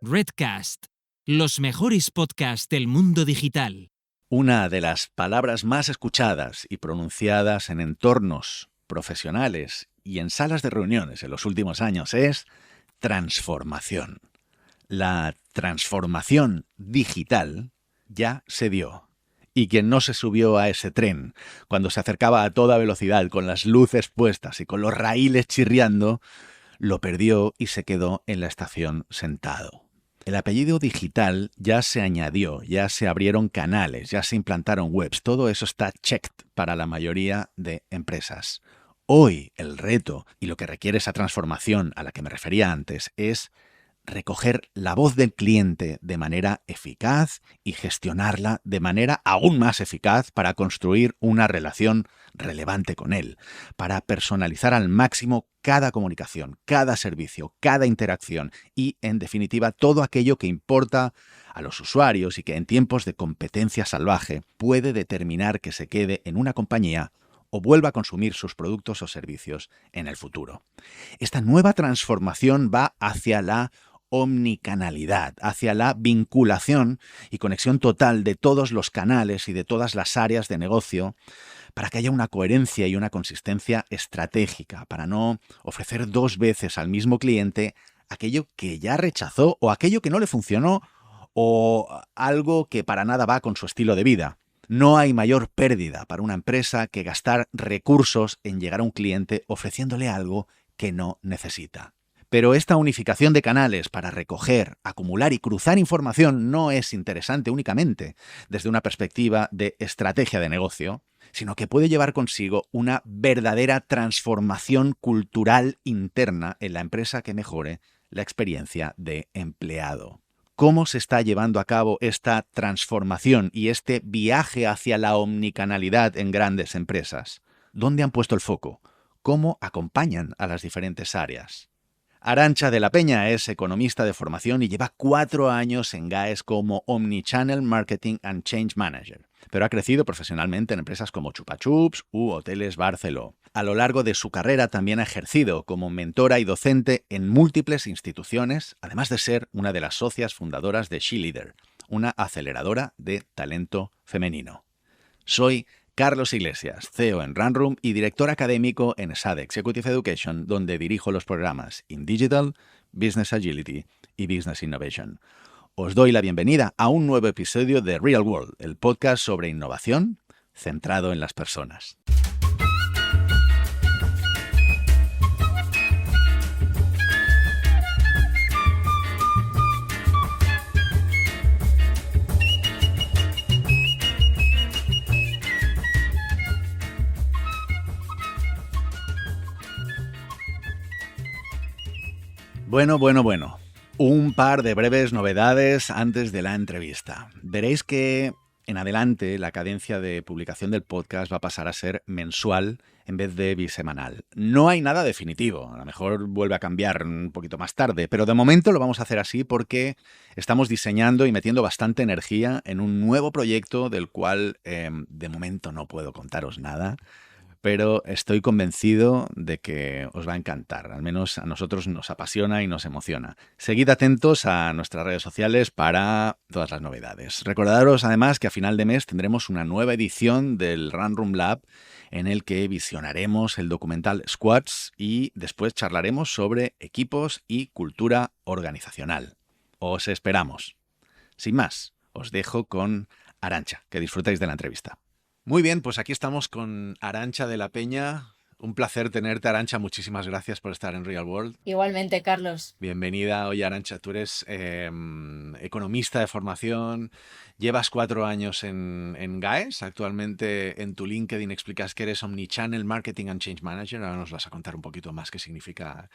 Redcast, los mejores podcasts del mundo digital. Una de las palabras más escuchadas y pronunciadas en entornos profesionales y en salas de reuniones en los últimos años es transformación. La transformación digital ya se dio. Y quien no se subió a ese tren cuando se acercaba a toda velocidad con las luces puestas y con los raíles chirriando, lo perdió y se quedó en la estación sentado. El apellido digital ya se añadió, ya se abrieron canales, ya se implantaron webs. Todo eso está checked para la mayoría de empresas. Hoy el reto y lo que requiere esa transformación a la que me refería antes es recoger la voz del cliente de manera eficaz y gestionarla de manera aún más eficaz para construir una relación relevante con él, para personalizar al máximo cada comunicación, cada servicio, cada interacción y, en definitiva, todo aquello que importa a los usuarios y que en tiempos de competencia salvaje puede determinar que se quede en una compañía o vuelva a consumir sus productos o servicios en el futuro. Esta nueva transformación va hacia la omnicanalidad, hacia la vinculación y conexión total de todos los canales y de todas las áreas de negocio para que haya una coherencia y una consistencia estratégica, para no ofrecer dos veces al mismo cliente aquello que ya rechazó o aquello que no le funcionó o algo que para nada va con su estilo de vida. No hay mayor pérdida para una empresa que gastar recursos en llegar a un cliente ofreciéndole algo que no necesita. Pero esta unificación de canales para recoger, acumular y cruzar información no es interesante únicamente desde una perspectiva de estrategia de negocio, sino que puede llevar consigo una verdadera transformación cultural interna en la empresa que mejore la experiencia de empleado. ¿Cómo se está llevando a cabo esta transformación y este viaje hacia la omnicanalidad en grandes empresas? ¿Dónde han puesto el foco? ¿Cómo acompañan a las diferentes áreas? Arantxa de la Peña es economista de formación y lleva 4 años en GAES como Omnichannel Marketing and Change Manager, pero ha crecido profesionalmente en empresas como Chupa Chups u Hoteles Barceló. A lo largo de su carrera también ha ejercido como mentora y docente en múltiples instituciones, además de ser una de las socias fundadoras de SheLeader, una aceleradora de talento femenino. Soy Carlos Iglesias, CEO en Runroom y director académico en SAD Executive Education, donde dirijo los programas In Digital, Business Agility y Business Innovation. Os doy la bienvenida a un nuevo episodio de Real World, el podcast sobre innovación centrado en las personas. Bueno. Un par de breves novedades antes de la entrevista. Veréis que en adelante la cadencia de publicación del podcast va a pasar a ser mensual en vez de bisemanal. No hay nada definitivo, a lo mejor vuelve a cambiar un poquito más tarde, pero de momento lo vamos a hacer así porque estamos diseñando y metiendo bastante energía en un nuevo proyecto del cual de momento no puedo contaros nada. Pero estoy convencido de que os va a encantar. Al menos a nosotros nos apasiona y nos emociona. Seguid atentos a nuestras redes sociales para todas las novedades. Recordaros además que a final de mes tendremos una nueva edición del Runroom Lab en el que visionaremos el documental Squads y después charlaremos sobre equipos y cultura organizacional. Os esperamos. Sin más, os dejo con Arantxa. Que disfrutéis de la entrevista. Muy bien, pues aquí estamos con Arantxa de la Peña. Un placer tenerte, Arantxa. Muchísimas gracias por estar en Real World. Igualmente, Carlos. Bienvenida. Oye, Arantxa, tú eres economista de formación, llevas 4 años en GAES. Actualmente en tu LinkedIn explicas que eres Omnichannel Marketing and Change Manager. Ahora nos vas a contar un poquito más qué significa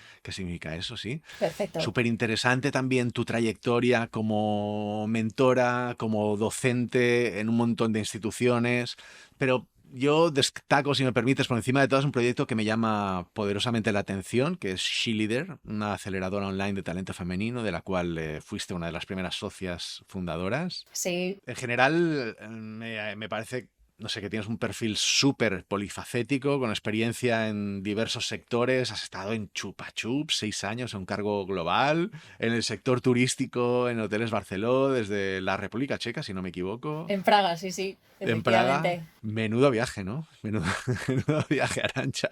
eso, ¿sí? Perfecto. Súper interesante también tu trayectoria como mentora, como docente en un montón de instituciones, pero yo destaco, si me permites, por encima de todo, es un proyecto que me llama poderosamente la atención, que es SheLeader, una aceleradora online de talento femenino, de la cual fuiste una de las primeras socias fundadoras. Sí. En general, me parece no sé, que tienes un perfil súper polifacético, con experiencia en diversos sectores. Has estado en Chupa Chups, 6 años, en un cargo global, en el sector turístico, en Hoteles Barceló, desde la República Checa, si no me equivoco, En Praga, sí, sí, en Praga. efectivamente. Menudo viaje, ¿no? Menudo, menudo viaje, Arantxa.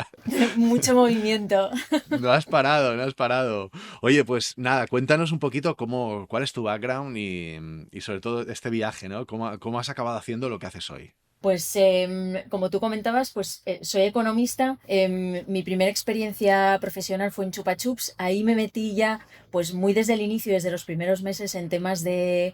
Mucho movimiento. No has parado, no has parado. Oye, pues nada, cuéntanos un poquito cuál es tu background y sobre todo este viaje, ¿no? ¿Cómo has acabado haciendo lo que haces hoy? Pues como tú comentabas, pues soy economista. Mi primera experiencia profesional fue en Chupa Chups. Ahí me metí ya, pues muy desde el inicio, desde los primeros meses, en temas de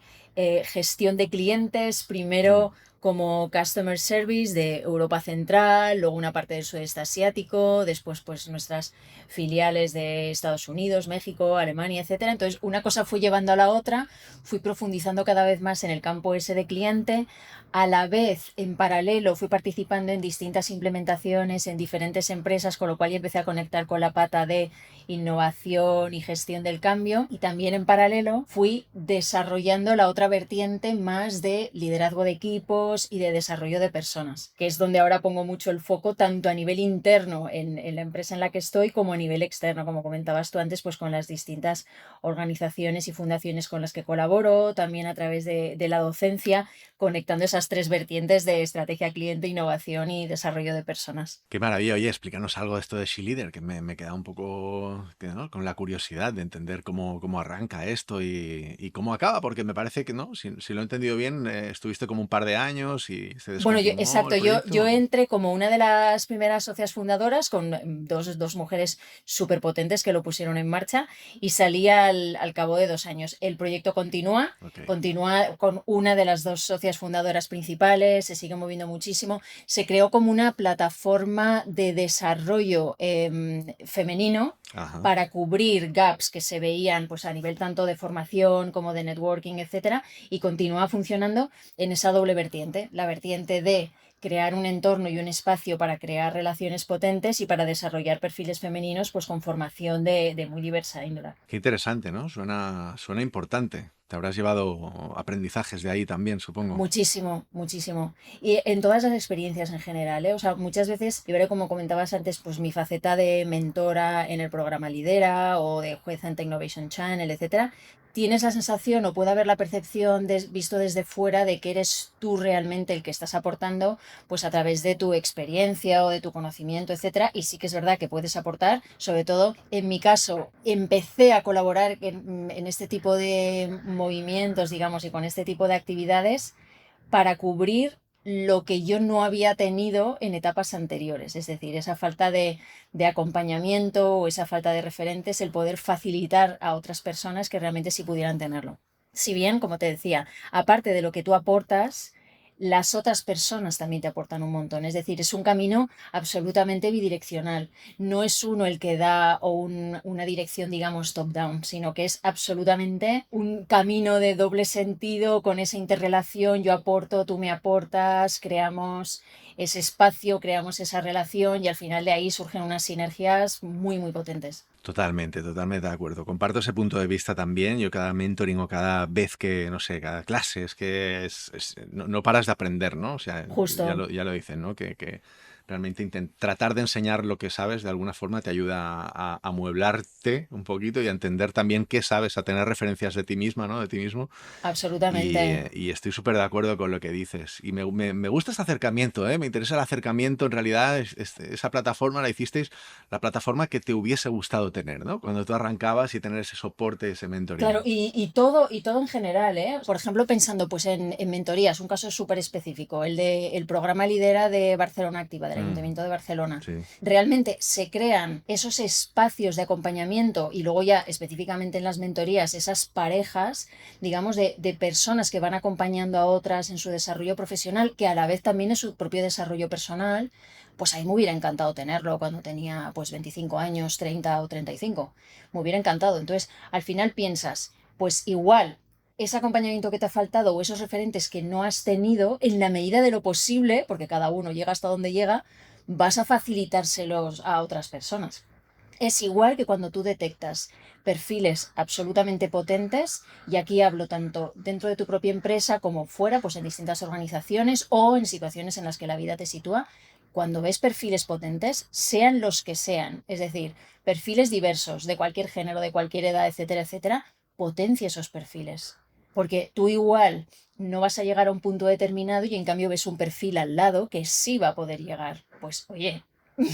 gestión de clientes. Mm. Primero como Customer Service de Europa Central, luego una parte del sudeste asiático, después pues nuestras filiales de Estados Unidos, México, Alemania, etcétera. Entonces una cosa fui llevando a la otra, fui profundizando cada vez más en el campo ese de cliente. A la vez, en paralelo, fui participando en distintas implementaciones en diferentes empresas, con lo cual ya empecé a conectar con la pata de innovación y gestión del cambio. Y también en paralelo fui desarrollando la otra vertiente más de liderazgo de equipos y de desarrollo de personas, que es donde ahora pongo mucho el foco, tanto a nivel interno en la empresa en la que estoy, como a nivel externo, como comentabas tú antes, pues con las distintas organizaciones y fundaciones con las que colaboro, también a través de la docencia, conectando esas tres vertientes de estrategia cliente, innovación y desarrollo de personas. Qué maravilla. Oye, explícanos algo de esto de SheLeader, que me queda un poco, ¿no? Con la curiosidad de entender cómo arranca esto y cómo acaba, porque me parece que, ¿no? Si lo he entendido bien, estuviste como un par de años y se Bueno, descontinuó exacto, el yo proyecto. entré como una de las primeras socias fundadoras con dos mujeres súper potentes que lo pusieron en marcha y salí al cabo de 2 años. El proyecto Ok. continúa con una de las dos socias fundadoras principales, se sigue moviendo muchísimo. Se creó como una plataforma de desarrollo femenino Ajá. para cubrir gaps que se veían pues, a nivel tanto de formación como de networking, etcétera, y continúa funcionando en esa doble vertiente, la vertiente de crear un entorno y un espacio para crear relaciones potentes y para desarrollar perfiles femeninos pues con formación de muy diversa índole. Qué interesante, ¿no? Suena importante. Te habrás llevado aprendizajes de ahí también, supongo. Muchísimo, muchísimo. Y en todas las experiencias en general, ¿eh? O sea, muchas veces, yo veré como comentabas antes, pues mi faceta de mentora en el programa Lidera o de jueza en Technovation Channel, etcétera, tienes la sensación o puede haber la percepción visto desde fuera de que eres tú realmente el que estás aportando, pues a través de tu experiencia o de tu conocimiento, etcétera. Y sí que es verdad que puedes aportar, sobre todo en mi caso, empecé a colaborar en este tipo de movimientos, digamos, y con este tipo de actividades para cubrir lo que yo no había tenido en etapas anteriores, es decir, esa falta de acompañamiento o esa falta de referentes, el poder facilitar a otras personas que realmente sí pudieran tenerlo. Si bien, como te decía, aparte de lo que tú aportas, las otras personas también te aportan un montón. Es decir, es un camino absolutamente bidireccional. No es uno el que da o una dirección, digamos, top-down, sino que es absolutamente un camino de doble sentido con esa interrelación. Yo aporto, tú me aportas, creamos ese espacio, creamos esa relación y al final de ahí surgen unas sinergias muy, muy potentes. Totalmente de acuerdo. Comparto ese punto de vista también. Yo cada mentoring o cada vez que, no sé, cada clase es que no paras de aprender, ¿no? O sea, ya Justo. lo dicen, ¿no? Que realmente tratar de enseñar lo que sabes de alguna forma te ayuda a amueblarte un poquito y a entender también qué sabes, a tener referencias de ti misma, ¿no? De ti mismo. Absolutamente. Y estoy súper de acuerdo con lo que dices. Y me gusta este acercamiento, ¿eh? Me interesa el acercamiento. En realidad, esa plataforma la hicisteis, la plataforma que te hubiese gustado tener, ¿no? Cuando tú arrancabas y tener ese soporte, ese Claro, mentoring. y todo en general, ¿eh? Por ejemplo, pensando pues en mentorías, un caso súper específico, el programa Lidera de Barcelona Activa, del Mm, Ayuntamiento de Barcelona. sí, Realmente se crean esos espacios de acompañamiento y luego ya específicamente en las mentorías, esas parejas, digamos, de personas que van acompañando a otras en su desarrollo profesional, que a la vez también es su propio desarrollo personal. Pues a mí me hubiera encantado tenerlo cuando tenía pues 25 años, 30 o 35. Me hubiera encantado. Entonces, al final piensas, pues igual, ese acompañamiento que te ha faltado o esos referentes que no has tenido, en la medida de lo posible, porque cada uno llega hasta donde llega, vas a facilitárselos a otras personas. Es igual que cuando tú detectas perfiles absolutamente potentes, y aquí hablo tanto dentro de tu propia empresa como fuera, pues en distintas organizaciones o en situaciones en las que la vida te sitúa. Cuando ves perfiles potentes, sean los que sean, es decir, perfiles diversos, de cualquier género, de cualquier edad, etcétera, etcétera, potencia esos perfiles. Porque tú igual no vas a llegar a un punto determinado y en cambio ves un perfil al lado que sí va a poder llegar. Pues oye,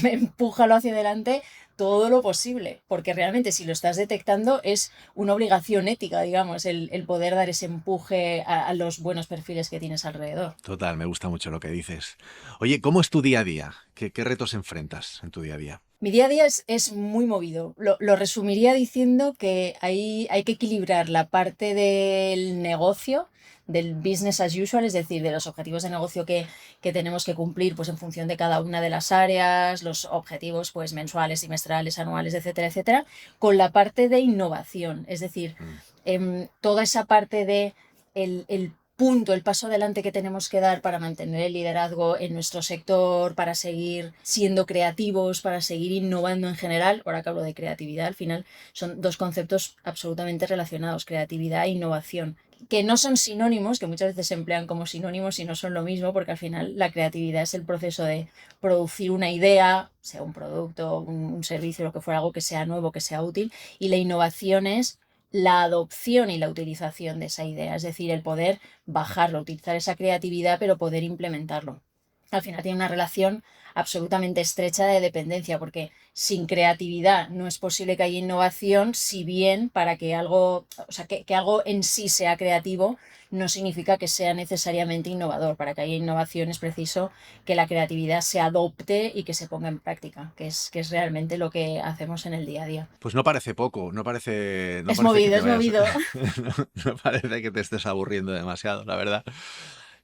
empújalo hacia adelante todo lo posible, porque realmente si lo estás detectando es una obligación ética, digamos, el poder dar ese empuje a los buenos perfiles que tienes alrededor. Total, me gusta mucho lo que dices. Oye, ¿cómo es tu día a día? ¿Qué retos enfrentas en tu día a día? Mi día a día es muy movido. Lo resumiría diciendo que hay que equilibrar la parte del negocio, del business as usual, es decir, de los objetivos de negocio que tenemos que cumplir pues, en función de cada una de las áreas, los objetivos pues, mensuales, trimestrales, anuales, etcétera, etcétera, con la parte de innovación, es decir, Mm. toda esa parte de el punto, el paso adelante que tenemos que dar para mantener el liderazgo en nuestro sector, para seguir siendo creativos, para seguir innovando en general. Ahora que hablo de creatividad, al final son dos conceptos absolutamente relacionados, creatividad e innovación, que no son sinónimos, que muchas veces se emplean como sinónimos y no son lo mismo, porque al final la creatividad es el proceso de producir una idea, sea un producto, un servicio, lo que fuera, algo que sea nuevo, que sea útil, y la innovación es la adopción y la utilización de esa idea, es decir, el poder bajarlo, utilizar esa creatividad, pero poder implementarlo. Al final tiene una relación absolutamente estrecha de dependencia, porque sin creatividad no es posible que haya innovación, si bien para que algo, o sea, que algo en sí sea creativo no significa que sea necesariamente innovador. Para que haya innovación es preciso que la creatividad se adopte y que se ponga en práctica, que es realmente lo que hacemos en el día a día. Pues no parece poco, no Es parece que movido, te es vayas, movido. no parece que te estés aburriendo demasiado, la verdad.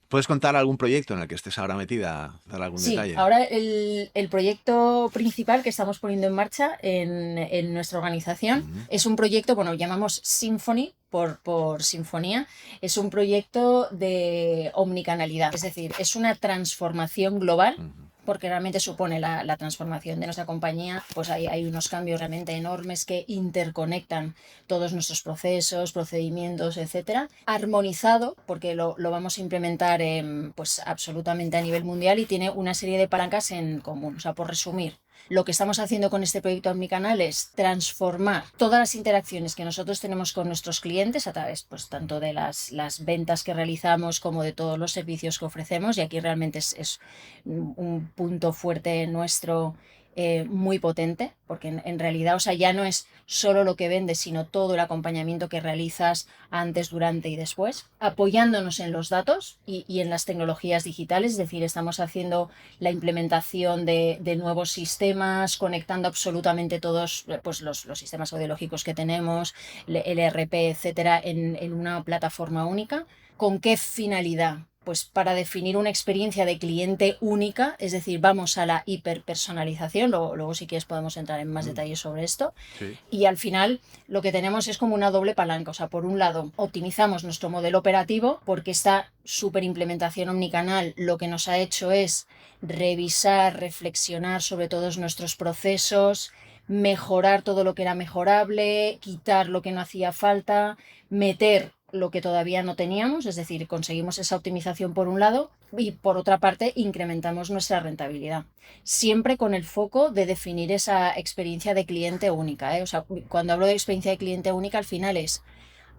¿Puedes contar algún proyecto en el que estés ahora metida? Dar algún Sí, detalle. ahora el proyecto principal que estamos poniendo en marcha en nuestra organización Ujú, es un proyecto, bueno, llamamos Symphony por sinfonía, es un proyecto de omnicanalidad, es decir, es una transformación global. ujú. Porque realmente supone la transformación de nuestra compañía, pues hay unos cambios realmente enormes que interconectan todos nuestros procesos, procedimientos, etcétera, armonizado, porque lo vamos a implementar pues absolutamente a nivel mundial y tiene una serie de palancas en común. O sea, por resumir, lo que estamos haciendo con este proyecto Omnicanal es transformar todas las interacciones que nosotros tenemos con nuestros clientes a través, pues, tanto de las ventas que realizamos como de todos los servicios que ofrecemos. Y aquí realmente es un punto fuerte nuestro, muy potente, porque en realidad, o sea, ya no es solo lo que vendes, sino todo el acompañamiento que realizas antes, durante y después, apoyándonos en los datos y en las tecnologías digitales, es decir, estamos haciendo la implementación de nuevos sistemas, conectando absolutamente todos pues, los sistemas audiológicos que tenemos, el ERP, etcétera, en una plataforma única. ¿Con qué finalidad? Pues para definir una experiencia de cliente única, es decir, vamos a la hiperpersonalización, luego si quieres podemos entrar en más Mm, detalles sobre esto, sí. y al final lo que tenemos es como una doble palanca. O sea, por un lado, optimizamos nuestro modelo operativo porque esta super implementación omnicanal lo que nos ha hecho es revisar, reflexionar sobre todos nuestros procesos, mejorar todo lo que era mejorable, quitar lo que no hacía falta, meter lo que todavía no teníamos, es decir, conseguimos esa optimización por un lado y por otra parte incrementamos nuestra rentabilidad, siempre con el foco de definir esa experiencia de cliente única, ¿eh? O sea, cuando hablo de experiencia de cliente única, al final es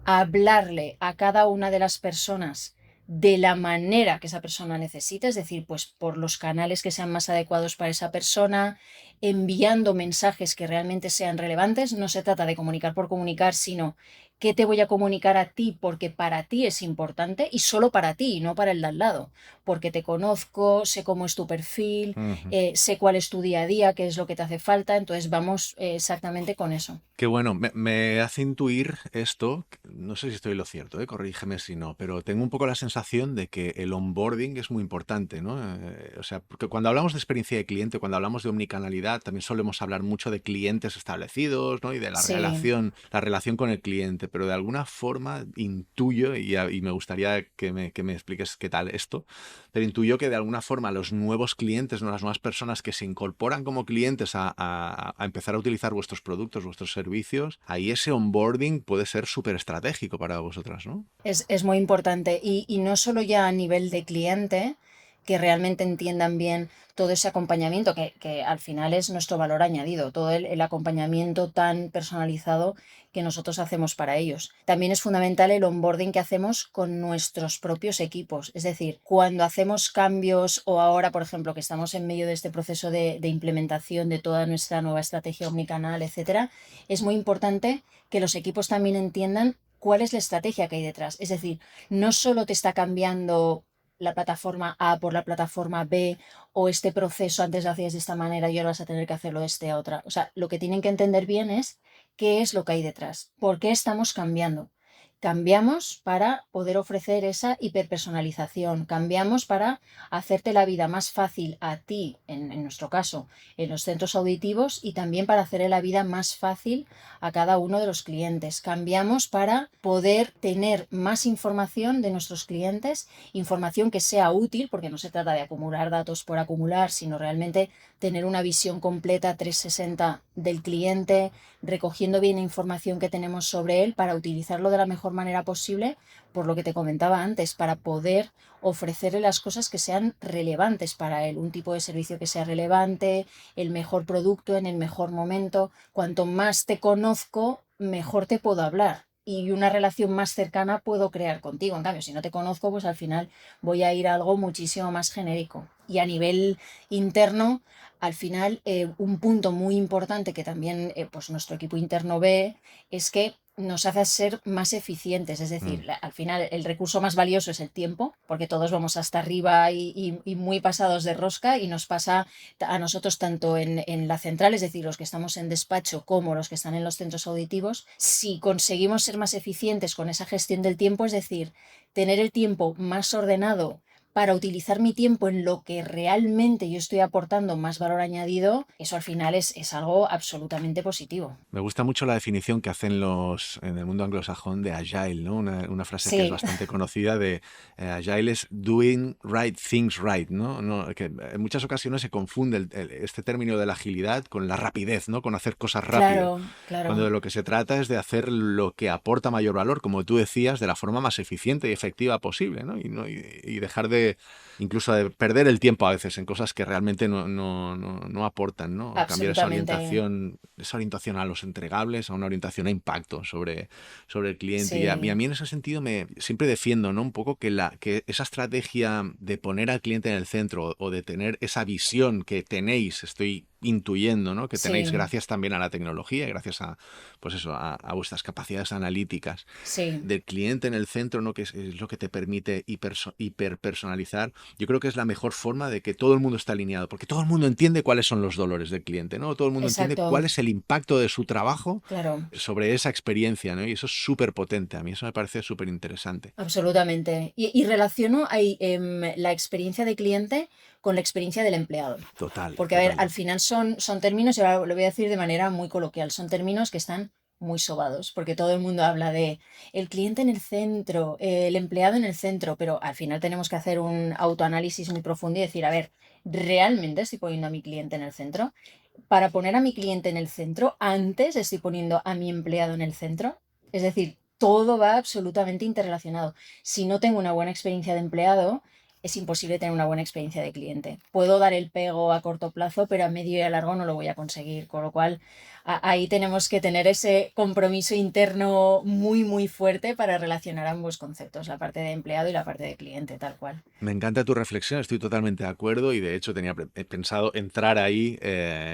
hablarle a cada una de las personas de la manera que esa persona necesita, es decir, pues por los canales que sean más adecuados para esa persona, enviando mensajes que realmente sean relevantes. No se trata de comunicar por comunicar, sino qué te voy a comunicar a ti porque para ti es importante y solo para ti, no para el de al lado, porque te conozco, sé cómo es tu perfil, Ujú. sé cuál es tu día a día, qué es lo que te hace falta, entonces vamos exactamente con eso. Qué bueno, me hace intuir esto, no sé si estoy en lo cierto, corrígeme si no, pero tengo un poco la sensación de que el onboarding es muy importante, ¿no? O sea, porque cuando hablamos de experiencia de cliente, cuando hablamos de omnicanalidad, también solemos hablar mucho de clientes establecidos, ¿no? Y de Sí, la relación con el cliente. pero de alguna forma intuyo, y me gustaría que me expliques qué tal esto, pero intuyo que de alguna forma los nuevos clientes, ¿no? Las nuevas personas que se incorporan como clientes a empezar a utilizar vuestros productos, vuestros servicios, ahí ese onboarding puede ser súper estratégico para vosotras, ¿no? Es muy importante y no solo ya a nivel de cliente, que realmente entiendan bien todo ese acompañamiento, que al final es nuestro valor añadido, todo el acompañamiento tan personalizado que nosotros hacemos para ellos. También es fundamental el onboarding que hacemos con nuestros propios equipos, es decir, cuando hacemos cambios o ahora, por ejemplo, que estamos en medio de este proceso de implementación de toda nuestra nueva estrategia omnicanal, etcétera, es muy importante que los equipos también entiendan cuál es la estrategia que hay detrás. Es decir, no solo te está cambiando la plataforma A por la plataforma B, o este proceso antes lo hacías de esta manera y ahora vas a tener que hacerlo de esta otra. O sea, lo que tienen que entender bien es qué es lo que hay detrás, por qué estamos cambiando. Cambiamos para poder ofrecer esa hiperpersonalización, cambiamos para hacerte la vida más fácil a ti, en nuestro caso, en los centros auditivos, y también para hacerle la vida más fácil a cada uno de los clientes. Cambiamos para poder tener más información de nuestros clientes, información que sea útil, porque no se trata de acumular datos por acumular, sino realmente tener una visión completa 360 del cliente, recogiendo bien la información que tenemos sobre él para utilizarlo de la mejor manera posible, por lo que te comentaba antes, para poder ofrecerle las cosas que sean relevantes para él, un tipo de servicio que sea relevante, el mejor producto en el mejor momento. Cuanto más te conozco, mejor te puedo hablar y una relación más cercana puedo crear contigo. En cambio, si no te conozco, pues al final voy a ir a algo muchísimo más genérico. Y a nivel interno, al final, un punto muy importante que también pues nuestro equipo interno ve es que nos hace ser más eficientes. Es decir, Mm. al final el recurso más valioso es el tiempo, porque todos vamos hasta arriba y muy pasados de rosca, y nos pasa a nosotros tanto en la central, es decir, los que estamos en despacho, como los que están en los centros auditivos. Si conseguimos ser más eficientes con esa gestión del tiempo, es decir, tener el tiempo más ordenado para utilizar mi tiempo en lo que realmente yo estoy aportando más valor añadido, eso al final es algo absolutamente positivo. Me gusta mucho la definición que hacen en el mundo anglosajón de agile, ¿no? Una frase que es Sí, bastante conocida de agile es doing right things right, ¿no? Que en muchas ocasiones se confunde este término de la agilidad con la rapidez, ¿no? Con hacer cosas rápido. claro, Cuando de claro. lo que se trata es de hacer lo que aporta mayor valor, como tú decías, de la forma más eficiente y efectiva posible, ¿no? Y dejar incluso de perder el tiempo a veces en cosas que realmente no aportan, ¿no? Cambiar Absolutamente. esa orientación a los entregables, a una orientación a impacto sobre el cliente. Y a Sí, mí en ese sentido siempre defiendo, ¿no? Un poco que esa estrategia de poner al cliente en el centro o de tener esa visión que tenéis, estoy intuyendo, ¿no? Que tenéis sí, gracias también a la tecnología, gracias pues eso, a vuestras capacidades analíticas sí. del cliente en el centro, ¿no? Que es lo que te permite hiperpersonalizar. Yo creo que es la mejor forma de que todo el mundo está alineado, porque todo el mundo entiende cuáles son los dolores del cliente, ¿no? Todo el mundo entiende Exacto, cuál es el impacto de su trabajo claro. sobre esa experiencia, ¿no? Y eso es súper potente. A mí eso me parece súper interesante. Absolutamente. Y relaciono ahí, la experiencia de cliente con la experiencia del empleado. Total, Porque, a ver, al totalmente. final son términos, y ahora lo voy a decir de manera muy coloquial, son términos que están muy sobados, porque todo el mundo habla de el cliente en el centro, el empleado en el centro, pero al final tenemos que hacer un autoanálisis muy profundo y decir, a ver, ¿realmente estoy poniendo a mi cliente en el centro? Para poner a mi cliente en el centro, antes estoy poniendo a mi empleado en el centro. Es decir, todo va absolutamente interrelacionado. Si no tengo una buena experiencia de empleado, es imposible tener una buena experiencia de cliente. Puedo dar el pego a corto plazo, pero a medio y a largo no lo voy a conseguir. Con lo cual, ahí tenemos que tener ese compromiso interno muy, muy fuerte para relacionar ambos conceptos, la parte de empleado y la parte de cliente, tal cual. Me encanta tu reflexión, estoy totalmente de acuerdo y de hecho tenía pensado entrar ahí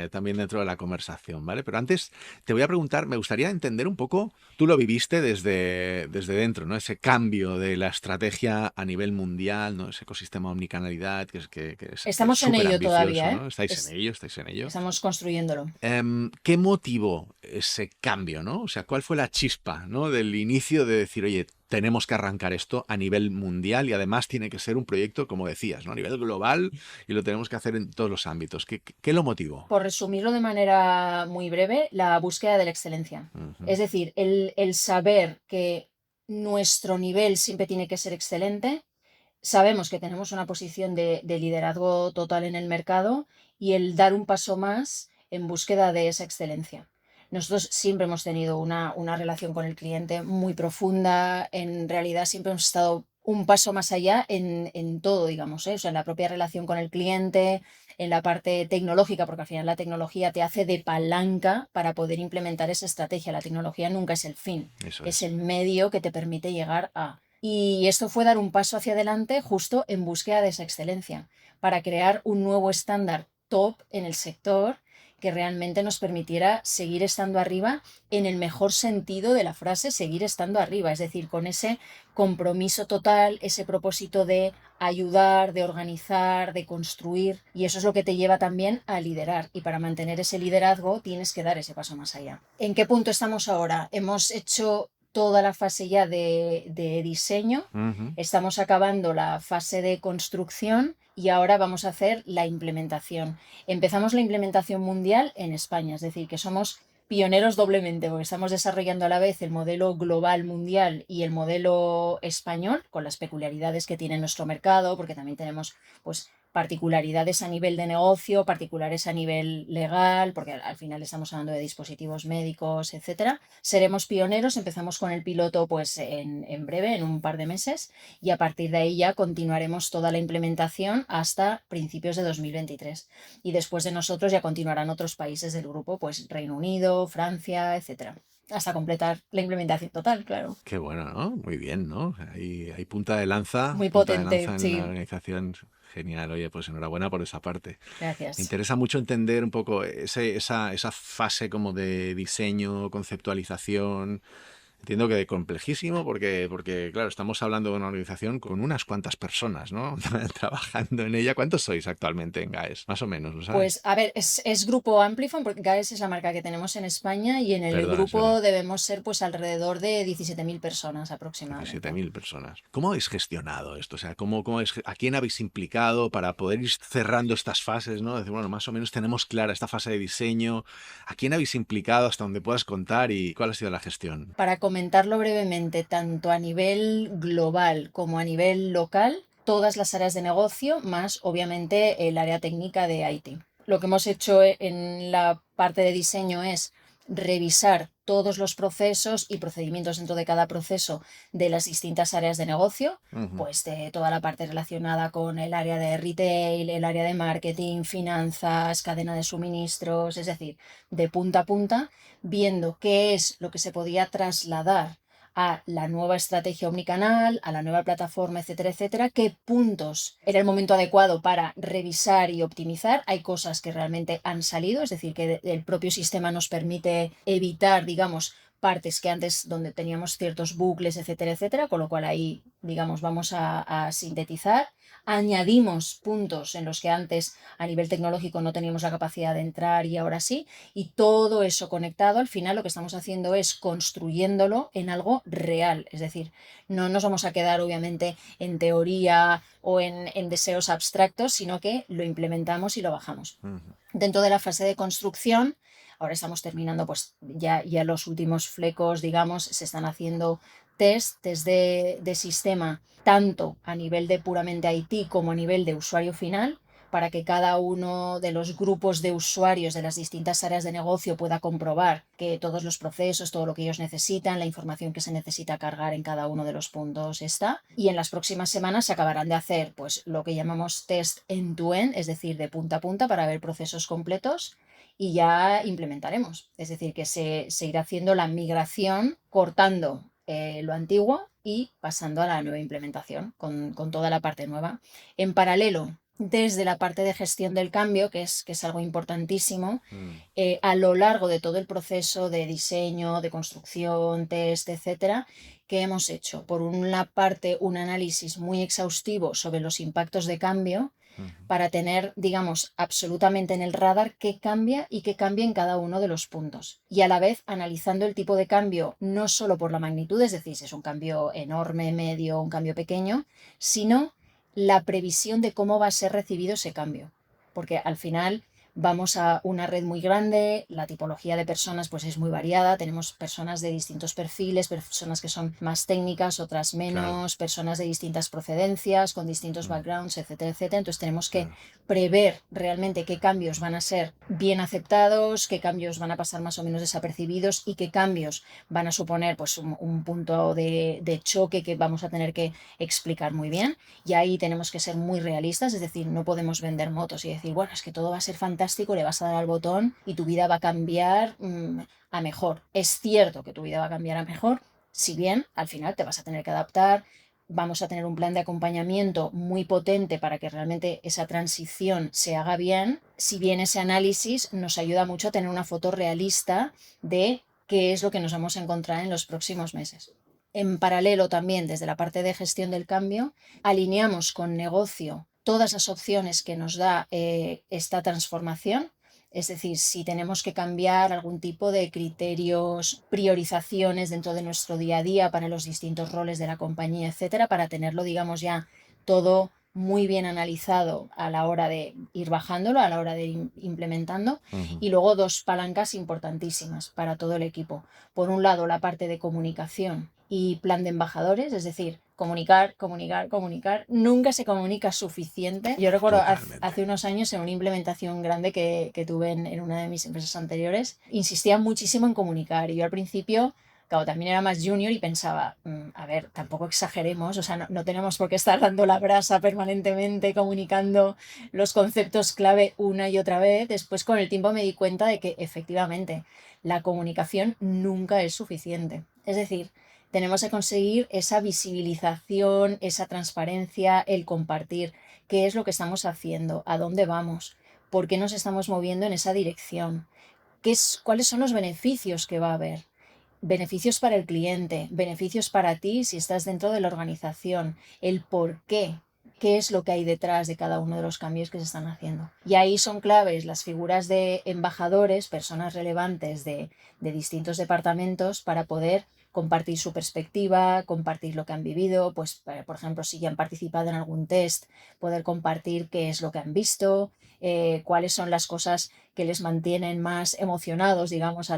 también dentro de la conversación, ¿vale? Pero antes te voy a preguntar, me gustaría entender un poco, tú lo viviste desde dentro, ¿no? Ese cambio de la estrategia a nivel mundial, ¿no? Esa ecosistema omnicanalidad, que es Estamos en súper ello ambicioso, todavía, ¿eh? ¿no? Estáis en ello. Estamos construyéndolo. ¿Qué motivó ese cambio, ¿no? O sea, ¿cuál fue la chispa, ¿no? Del inicio de decir, oye, tenemos que arrancar esto a nivel mundial y además tiene que ser un proyecto, como decías, ¿no? A nivel global y lo tenemos que hacer en todos los ámbitos. ¿Qué lo motivó? Por resumirlo de manera muy breve, la búsqueda de la excelencia. Ujú. Es decir, el saber que nuestro nivel siempre tiene que ser excelente. Sabemos que tenemos una posición de liderazgo total en el mercado y el dar un paso más en búsqueda de esa excelencia. Nosotros siempre hemos tenido una relación con el cliente muy profunda, en realidad siempre hemos estado un paso más allá en todo, digamos, ¿eh? O sea, en la propia relación con el cliente, en la parte tecnológica, porque al final la tecnología te hace de palanca para poder implementar esa estrategia. La tecnología nunca es el fin, Eso es es. el medio que te permite llegar a... Y esto fue dar un paso hacia adelante justo en búsqueda de esa excelencia, para crear un nuevo estándar top en el sector que realmente nos permitiera seguir estando arriba en el mejor sentido de la frase, seguir estando arriba, es decir, con ese compromiso total, ese propósito de ayudar, de organizar, de construir, y eso es lo que te lleva también a liderar, y para mantener ese liderazgo tienes que dar ese paso más allá. ¿En qué punto estamos ahora? Hemos hecho toda la fase ya de diseño, Ujú. estamos acabando la fase de construcción y ahora vamos a hacer la implementación. Empezamos la implementación mundial en España, es decir, que somos pioneros doblemente, porque estamos desarrollando a la vez el modelo global mundial y el modelo español, con las peculiaridades que tiene nuestro mercado, porque también tenemos pues particularidades a nivel de negocio, particulares a nivel legal, porque al final estamos hablando de dispositivos médicos, etcétera. Seremos pioneros, empezamos con el piloto pues en breve, en un par de meses, y a partir de ahí ya continuaremos toda la implementación hasta principios de 2023. Y después de nosotros ya continuarán otros países del grupo, pues Reino Unido, Francia, etcétera, hasta completar la implementación total, claro. Qué bueno, ¿no? Muy bien, ¿no? Hay Muy punta de potente, lanza en la sí. organización. Genial, oye, pues enhorabuena por esa parte. Me Gracias. interesa mucho entender un poco esa fase como de diseño, conceptualización. Entiendo que complejísimo porque, claro, estamos hablando de una organización con unas cuantas personas, ¿no? Trabajando en ella. ¿Cuántos sois actualmente en GAES? Más o menos, ¿lo sabes? Pues a ver, es grupo Amplifon, porque GAES es la marca que tenemos en España y en el Perdona, es verdad. grupo debemos ser pues alrededor de 17.000 personas aproximadamente. 17.000 personas. ¿Cómo habéis gestionado esto? O sea, ¿a quién habéis implicado para poder ir cerrando estas fases, ¿no? Decir, bueno, más o menos tenemos clara esta fase de diseño. ¿A quién habéis implicado hasta donde puedas contar y cuál ha sido la gestión? Para comentarlo brevemente, tanto a nivel global como a nivel local, todas las áreas de negocio, más obviamente el área técnica de IT. Lo que hemos hecho en la parte de diseño es revisar todos los procesos y procedimientos dentro de cada proceso de las distintas áreas de negocio, Ujú. pues de toda la parte relacionada con el área de retail, el área de marketing, finanzas, cadena de suministros, es decir, de punta a punta, viendo qué es lo que se podía trasladar a la nueva estrategia omnicanal, a la nueva plataforma, etcétera, etcétera, qué puntos era el momento adecuado para revisar y optimizar. Hay cosas que realmente han salido, es decir, que el propio sistema nos permite evitar, digamos, partes que antes donde teníamos ciertos bucles, etcétera, etcétera, con lo cual ahí, digamos, vamos a sintetizar. Añadimos puntos en los que antes a nivel tecnológico no teníamos la capacidad de entrar y ahora sí, y todo eso conectado, al final lo que estamos haciendo es construyéndolo en algo real. Es decir, no nos vamos a quedar obviamente en teoría o en deseos abstractos, sino que lo implementamos y lo bajamos. Ujú. Dentro de la fase de construcción, ahora estamos terminando, pues ya los últimos flecos, digamos, se están haciendo test de sistema, tanto a nivel de puramente IT como a nivel de usuario final, para que cada uno de los grupos de usuarios de las distintas áreas de negocio pueda comprobar que todos los procesos, todo lo que ellos necesitan, la información que se necesita cargar en cada uno de los puntos está. Y en las próximas semanas se acabarán de hacer pues lo que llamamos test end-to-end, es decir, de punta a punta para ver procesos completos y ya implementaremos. Es decir, que se irá haciendo la migración cortando lo antiguo y pasando a la nueva implementación con toda la parte nueva. En paralelo, desde la parte de gestión del cambio, que es algo importantísimo, Mm, a lo largo de todo el proceso de diseño, de construcción, test, etcétera, que hemos hecho. Por una parte, un análisis muy exhaustivo sobre los impactos de cambio ujú. para tener, digamos, absolutamente en el radar qué cambia y qué cambia en cada uno de los puntos. Y a la vez analizando el tipo de cambio, no solo por la magnitud, es decir, si es un cambio enorme, medio, un cambio pequeño, sino la previsión de cómo va a ser recibido ese cambio. Porque al final vamos a una red muy grande, la tipología de personas pues es muy variada, tenemos personas de distintos perfiles, personas que son más técnicas, otras Claro, menos, personas de distintas procedencias, con distintos mm, backgrounds, etcétera, etcétera. Entonces tenemos que claro. prever realmente qué cambios van a ser bien aceptados, qué cambios van a pasar más o menos desapercibidos y qué cambios van a suponer pues un punto de choque que vamos a tener que explicar muy bien. Y ahí tenemos que ser muy realistas, es decir, no podemos vender motos y decir, bueno, es que todo va a ser fantástico, le vas a dar al botón y tu vida va a cambiar a mejor. Es cierto que tu vida va a cambiar a mejor, si bien al final te vas a tener que adaptar, vamos a tener un plan de acompañamiento muy potente para que realmente esa transición se haga bien, si bien ese análisis nos ayuda mucho a tener una foto realista de qué es lo que nos vamos a encontrar en los próximos meses. En paralelo también, desde la parte de gestión del cambio, alineamos con negocio todas las opciones que nos da esta transformación. Es decir, si tenemos que cambiar algún tipo de criterios, priorizaciones dentro de nuestro día a día para los distintos roles de la compañía, etcétera, para tenerlo, digamos, ya todo muy bien analizado a la hora de ir bajándolo, a la hora de ir implementando. Ujú. Y luego dos palancas importantísimas para todo el equipo. Por un lado, la parte de comunicación y plan de embajadores, es decir, comunicar, comunicar, comunicar. Nunca se comunica suficiente. Yo recuerdo Totalmente. hace unos años en una implementación grande que tuve en una de mis empresas anteriores, insistía muchísimo en comunicar y yo al principio... Claro, también era más junior y pensaba, a ver, tampoco exageremos, o sea, no tenemos por qué estar dando la brasa permanentemente, comunicando los conceptos clave una y otra vez. Después, con el tiempo, me di cuenta de que efectivamente la comunicación nunca es suficiente. Es decir, tenemos que conseguir esa visibilización, esa transparencia, el compartir qué es lo que estamos haciendo, a dónde vamos, por qué nos estamos moviendo en esa dirección, cuáles son los beneficios que va a haber. Beneficios para el cliente, beneficios para ti si estás dentro de la organización, el por qué es lo que hay detrás de cada uno de los cambios que se están haciendo. Y ahí son claves las figuras de embajadores, personas relevantes de distintos departamentos para poder compartir su perspectiva, compartir lo que han vivido, pues por ejemplo, si ya han participado en algún test, poder compartir qué es lo que han visto, cuáles son las cosas que les mantienen más emocionados, digamos,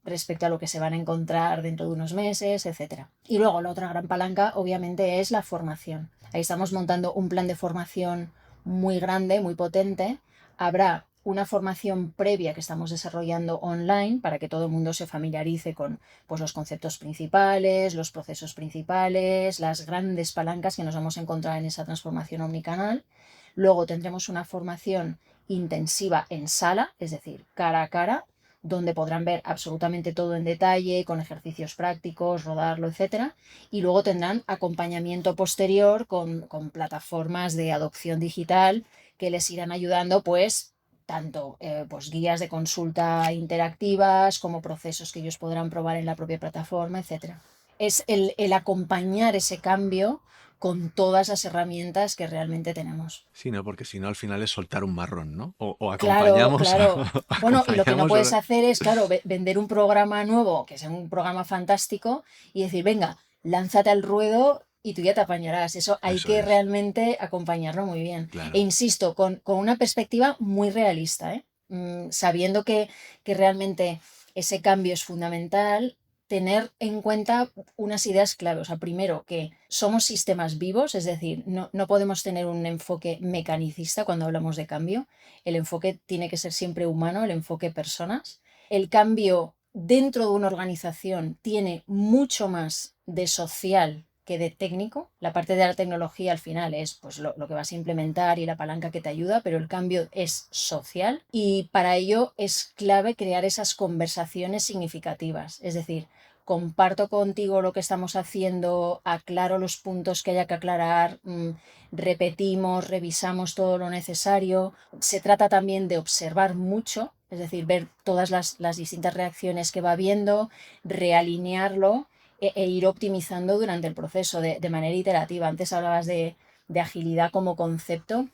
respecto a lo que se van a encontrar dentro de unos meses, etcétera. Y luego la otra gran palanca, obviamente, es la formación. Ahí estamos montando un plan de formación muy grande, muy potente. Habrá una formación previa que estamos desarrollando online para que todo el mundo se familiarice con pues, los conceptos principales, los procesos principales, las grandes palancas que nos vamos a encontrar en esa transformación omnicanal. Luego tendremos una formación intensiva en sala, es decir, cara a cara, donde podrán ver absolutamente todo en detalle, con ejercicios prácticos, rodarlo, etcétera. Y luego tendrán acompañamiento posterior con plataformas de adopción digital que les irán ayudando, pues, tanto pues, guías de consulta interactivas como procesos que ellos podrán probar en la propia plataforma, etcétera. Es el acompañar ese cambio con todas las herramientas que realmente tenemos. Sí, no, porque si no al final es soltar un marrón, ¿no? O Claro, acompañamos, claro. Bueno, y lo que no acompañamos. puedes hacer es, claro, vender un programa nuevo, que sea un programa fantástico, y decir, venga, lánzate al ruedo y tú ya te apañarás. Eso hay Eso que es, realmente acompañarlo muy bien. E claro. insisto, con una perspectiva muy realista, ¿eh? Sabiendo que realmente ese cambio es fundamental, tener en cuenta unas ideas clave. O sea, primero, que somos sistemas vivos, es decir, no podemos tener un enfoque mecanicista cuando hablamos de cambio. El enfoque tiene que ser siempre humano, el enfoque personas. El cambio dentro de una organización tiene mucho más de social que de técnico. La parte de la tecnología al final es pues, lo que vas a implementar y la palanca que te ayuda, pero el cambio es social y para ello es clave crear esas conversaciones significativas. Es decir, comparto contigo lo que estamos haciendo, aclaro los puntos que haya que aclarar, repetimos, revisamos todo lo necesario. Se trata también de observar mucho, es decir, ver todas las distintas reacciones que va habiendo, realinearlo e ir optimizando durante el proceso de manera iterativa. Antes hablabas de agilidad como concepto.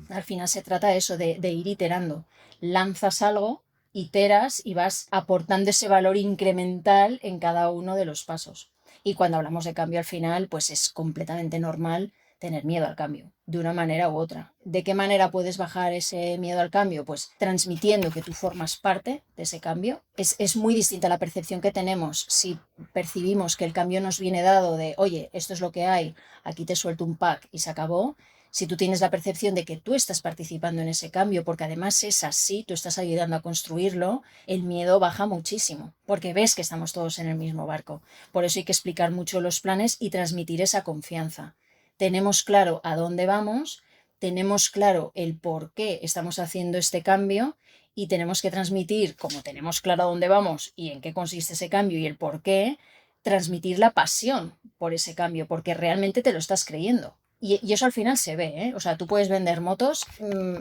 Al final se trata de eso, de ir iterando. Lanzas algo, iteras y vas aportando ese valor incremental en cada uno de los pasos. Y cuando hablamos de cambio al final, pues es completamente normal tener miedo al cambio, de una manera u otra. ¿De qué manera puedes bajar ese miedo al cambio? Pues transmitiendo que tú formas parte de ese cambio. Es muy distinta la percepción que tenemos si percibimos que el cambio nos viene dado de, oye, esto es lo que hay, aquí te suelto un pack y se acabó. Si tú tienes la percepción de que tú estás participando en ese cambio, porque además es así, tú estás ayudando a construirlo, el miedo baja muchísimo, porque ves que estamos todos en el mismo barco. Por eso hay que explicar mucho los planes y transmitir esa confianza. Tenemos claro a dónde vamos, tenemos claro el por qué estamos haciendo este cambio y tenemos que transmitir, como tenemos claro a dónde vamos y en qué consiste ese cambio y el por qué, transmitir la pasión por ese cambio, porque realmente te lo estás creyendo. Y eso al final se ve, ¿eh? O sea, tú puedes vender motos,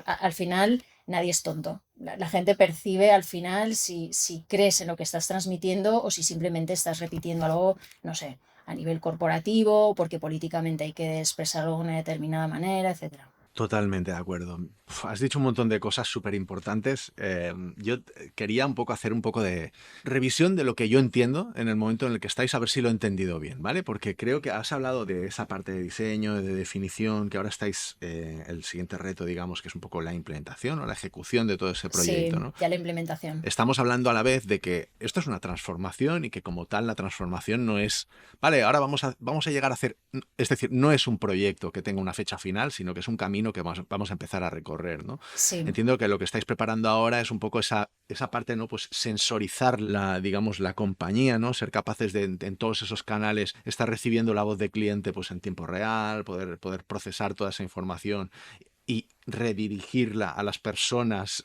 al final nadie es tonto. La gente percibe al final si crees en lo que estás transmitiendo o si simplemente estás repitiendo algo, no sé, a nivel corporativo, porque políticamente hay que expresarlo de una determinada manera, etcétera. Totalmente de acuerdo. Has dicho un montón de cosas súper importantes. Yo quería hacer un poco de revisión de lo que yo entiendo en el momento en el que estáis, a ver si lo he entendido bien, ¿vale? Porque creo que has hablado de esa parte de diseño, de definición, que ahora estáis, el siguiente reto, digamos, que es un poco la implementación o la ejecución de todo ese proyecto, Sí, ¿no? ya la implementación. Estamos hablando a la vez de que esto es una transformación y que como tal la transformación no es, vale, ahora vamos a llegar a hacer, es decir, no es un proyecto que tenga una fecha final, sino que es un camino que vamos a empezar a recorrer, ¿no? Sí, Entiendo que lo que estáis preparando ahora es un poco esa parte, ¿no? Pues sensorizar digamos, la compañía, ¿no? Ser capaces de, en todos esos canales, estar recibiendo la voz del cliente, pues en tiempo real, poder procesar toda esa información y redirigirla a las personas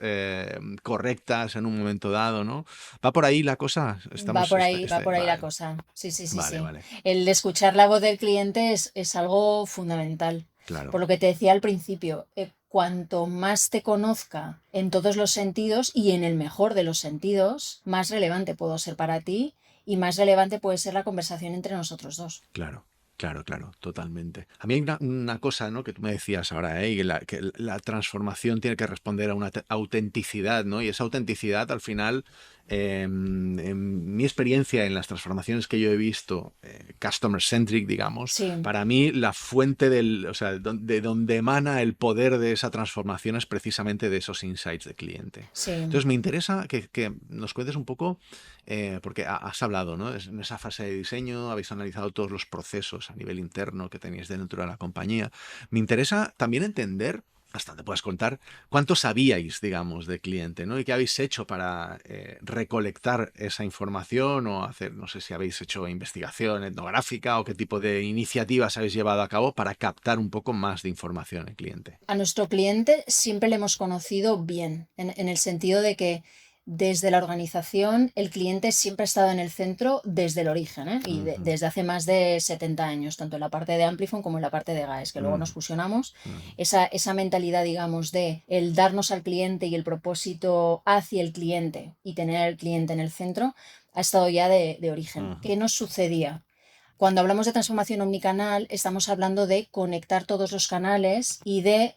correctas en un momento dado, ¿no? ¿Va por ahí la cosa? va por ahí la Vale, cosa. Sí, sí, sí, vale, sí. vale, El escuchar la voz del cliente es algo fundamental. claro, Por lo que te decía al principio, cuanto más te conozca en todos los sentidos y en el mejor de los sentidos, más relevante puedo ser para ti y más relevante puede ser la conversación entre nosotros dos. claro. Claro, claro, totalmente. A mí hay una cosa, ¿no? Que tú me decías ahora, ¿eh? Que la transformación tiene que responder a una autenticidad, ¿no? Y esa autenticidad, al final, en mi experiencia en las transformaciones que yo he visto, customer-centric, digamos, Sí, para mí la fuente o sea, de donde emana el poder de esa transformación es precisamente de esos insights de cliente. sí. Entonces, me interesa que nos cuentes un poco porque has hablado, ¿no? En esa fase de diseño habéis analizado todos los procesos a nivel interno que tenéis dentro de la compañía. Me interesa también entender, hasta te puedas contar, cuánto sabíais, digamos, de cliente, ¿no? Y qué habéis hecho para recolectar esa información o hacer, no sé si habéis hecho investigación etnográfica o qué tipo de iniciativas habéis llevado a cabo para captar un poco más de información en cliente. A nuestro cliente siempre le hemos conocido bien, en el sentido de que desde la organización el cliente siempre ha estado en el centro desde el origen, ¿eh? Y Ujú, desde hace más de 70 años, tanto en la parte de Amplifon como en la parte de GAES, que luego nos ujú, fusionamos. ujú, Esa mentalidad, digamos, de el darnos al cliente y el propósito hacia el cliente y tener al cliente en el centro, ha estado ya de origen. ujú, ¿Qué nos sucedía? Cuando hablamos de transformación omnicanal, estamos hablando de conectar todos los canales y de,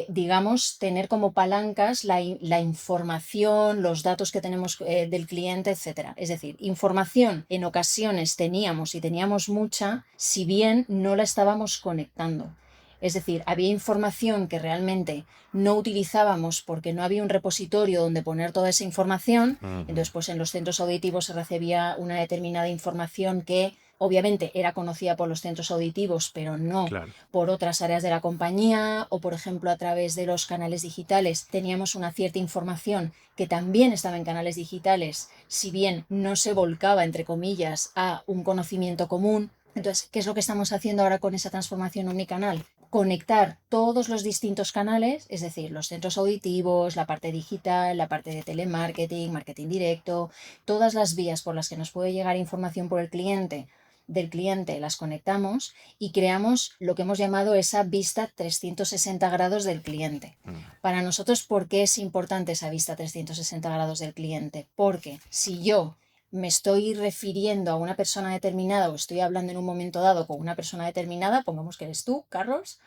digamos, tener como palancas la información, los datos que tenemos del cliente, etcétera. Es decir, información en ocasiones teníamos y teníamos mucha, si bien no la estábamos conectando. Es decir, había información que realmente no utilizábamos porque no había un repositorio donde poner toda esa información. ujú. Entonces, pues en los centros auditivos se recibía una determinada información que obviamente era conocida por los centros auditivos, pero no Claro. por otras áreas de la compañía, o por ejemplo a través de los canales digitales teníamos una cierta información que también estaba en canales digitales, si bien no se volcaba, entre comillas, a un conocimiento común. Entonces, ¿qué es lo que estamos haciendo ahora con esa transformación omnicanal? conectar todos los distintos canales, es decir, los centros auditivos, la parte digital, la parte de telemarketing, marketing directo, todas las vías por las que nos puede llegar información por el cliente, del cliente, las conectamos y creamos lo que hemos llamado esa vista 360 grados del cliente. Para nosotros, ¿por qué es importante esa vista 360 grados del cliente? Porque si yo me estoy refiriendo a una persona determinada o estoy hablando en un momento dado con una persona determinada, pongamos que eres tú, Carlos,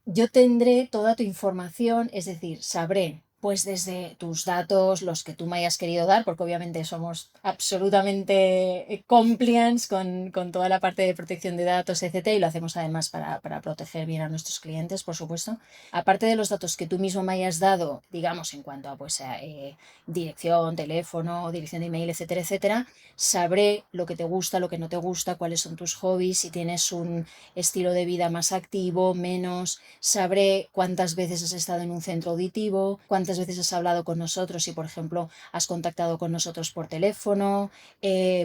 yo tendré toda tu información, es decir, sabré pues desde tus datos, los que tú me hayas querido dar, porque obviamente somos absolutamente compliance con toda la parte de protección de datos, etcétera, y lo hacemos además para proteger bien a nuestros clientes, por supuesto. Aparte de los datos que tú mismo me hayas dado, digamos, en cuanto a pues, dirección, teléfono, dirección de email, etcétera, etcétera, sabré lo que te gusta, lo que no te gusta, cuáles son tus hobbies, si tienes un estilo de vida más activo, menos, sabré cuántas veces has estado en un centro auditivo, cuántas veces has hablado con nosotros, si por ejemplo has contactado con nosotros por teléfono,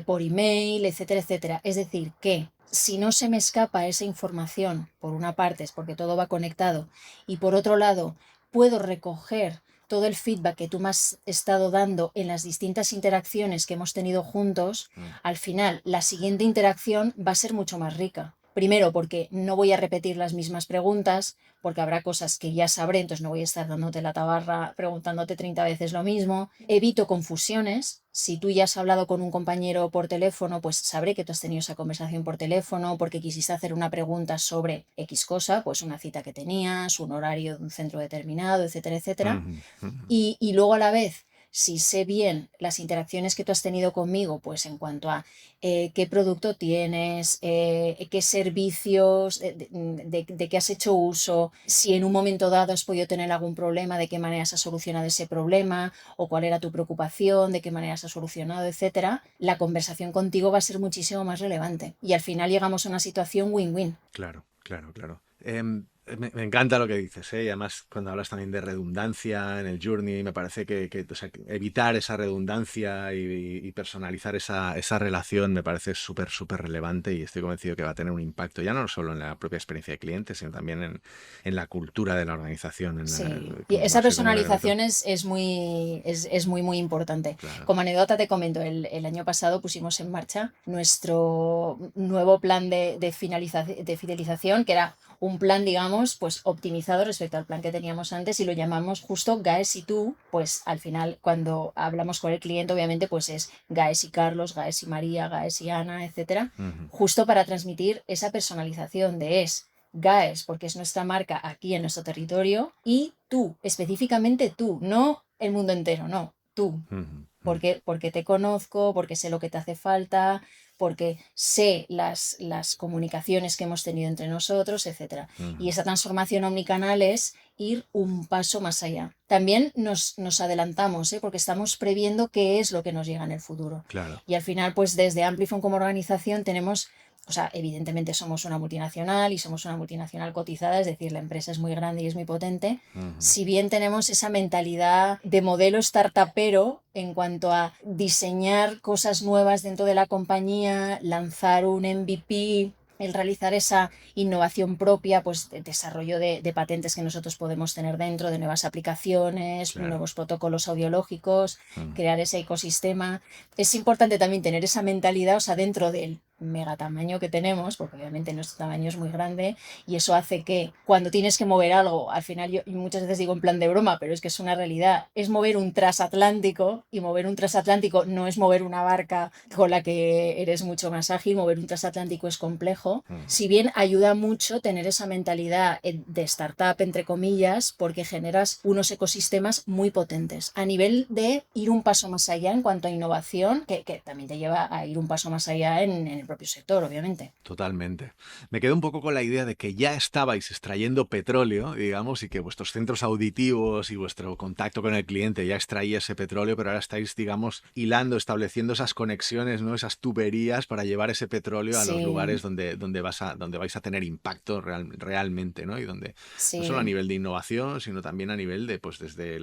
por email, etcétera, etcétera. Es decir, que si no se me escapa esa información, por una parte es porque todo va conectado y por otro lado puedo recoger todo el feedback que tú me has estado dando en las distintas interacciones que hemos tenido juntos, al final la siguiente interacción va a ser mucho más rica. Primero, porque no voy a repetir las mismas preguntas, porque habrá cosas que ya sabré, entonces no voy a estar dándote la tabarra preguntándote 30 veces lo mismo. Evito confusiones. Si tú ya has hablado con un compañero por teléfono, pues sabré que tú has tenido esa conversación por teléfono porque quisiste hacer una pregunta sobre X cosa, pues una cita que tenías, un horario de un centro determinado, etcétera, etcétera. Y luego a la vez, si sé bien las interacciones que tú has tenido conmigo, pues en cuanto a qué producto tienes, qué servicios, de qué has hecho uso, si en un momento dado has podido tener algún problema, de qué manera has solucionado ese problema, o cuál era tu preocupación, de qué manera has solucionado, etcétera, la conversación contigo va a ser muchísimo más relevante. Y al final llegamos a una situación win-win. Claro, claro, claro. Me encanta lo que dices, ¿eh? Y además cuando hablas también de redundancia en el journey, me parece o sea, que evitar esa redundancia y personalizar esa relación me parece súper, súper relevante y estoy convencido que va a tener un impacto ya no solo en la propia experiencia de cliente, sino también en la cultura de la organización. Sí, y esa personalización es muy importante. Claro. Como anécdota te comento, el año pasado pusimos en marcha nuestro nuevo plan de fidelización, que era un plan, digamos, pues optimizado respecto al plan que teníamos antes y lo llamamos justo Gaes y tú, pues al final cuando hablamos con el cliente obviamente pues es Gaes y Carlos, Gaes y María, Gaes y Ana, etcétera, justo para transmitir esa personalización de Gaes, porque es nuestra marca aquí en nuestro territorio, y tú, específicamente tú, no el mundo entero, no, tú. Porque te conozco, porque sé lo que te hace falta, porque sé las comunicaciones que hemos tenido entre nosotros, etc. Y esa transformación omnicanal es ir un paso más allá. También nos adelantamos, porque estamos previendo qué es lo que nos llega en el futuro. Claro. Y al final, pues desde Amplifon como organización tenemos... O sea, evidentemente somos una multinacional y somos una multinacional cotizada, es decir, la empresa es muy grande y es muy potente. Si bien tenemos esa mentalidad de modelo startupero en cuanto a diseñar cosas nuevas dentro de la compañía, lanzar un MVP, el realizar esa innovación propia, pues de desarrollo de patentes que nosotros podemos tener dentro, de nuevas aplicaciones, nuevos protocolos audiológicos, crear ese ecosistema. Es importante también tener esa mentalidad, o sea, dentro del mega tamaño que tenemos, porque obviamente nuestro tamaño es muy grande y eso hace que cuando tienes que mover algo, al final yo muchas veces digo en plan de broma, pero es que es una realidad, es mover un transatlántico y mover un transatlántico no es mover una barca con la que eres mucho más ágil, mover un transatlántico es complejo, si bien ayuda mucho tener esa mentalidad de startup, entre comillas, porque generas unos ecosistemas muy potentes a nivel de ir un paso más allá en cuanto a innovación, que también te lleva a ir un paso más allá en el propio sector, obviamente. Totalmente. Me quedo un poco con la idea de que ya estabais extrayendo petróleo, digamos, y que vuestros centros auditivos y vuestro contacto con el cliente ya extraía ese petróleo, pero ahora estáis, digamos, hilando, estableciendo esas conexiones, ¿no? Esas tuberías para llevar ese petróleo a los lugares donde vais a tener impacto realmente, ¿no? Y donde no solo a nivel de innovación, sino también a nivel de, pues, desde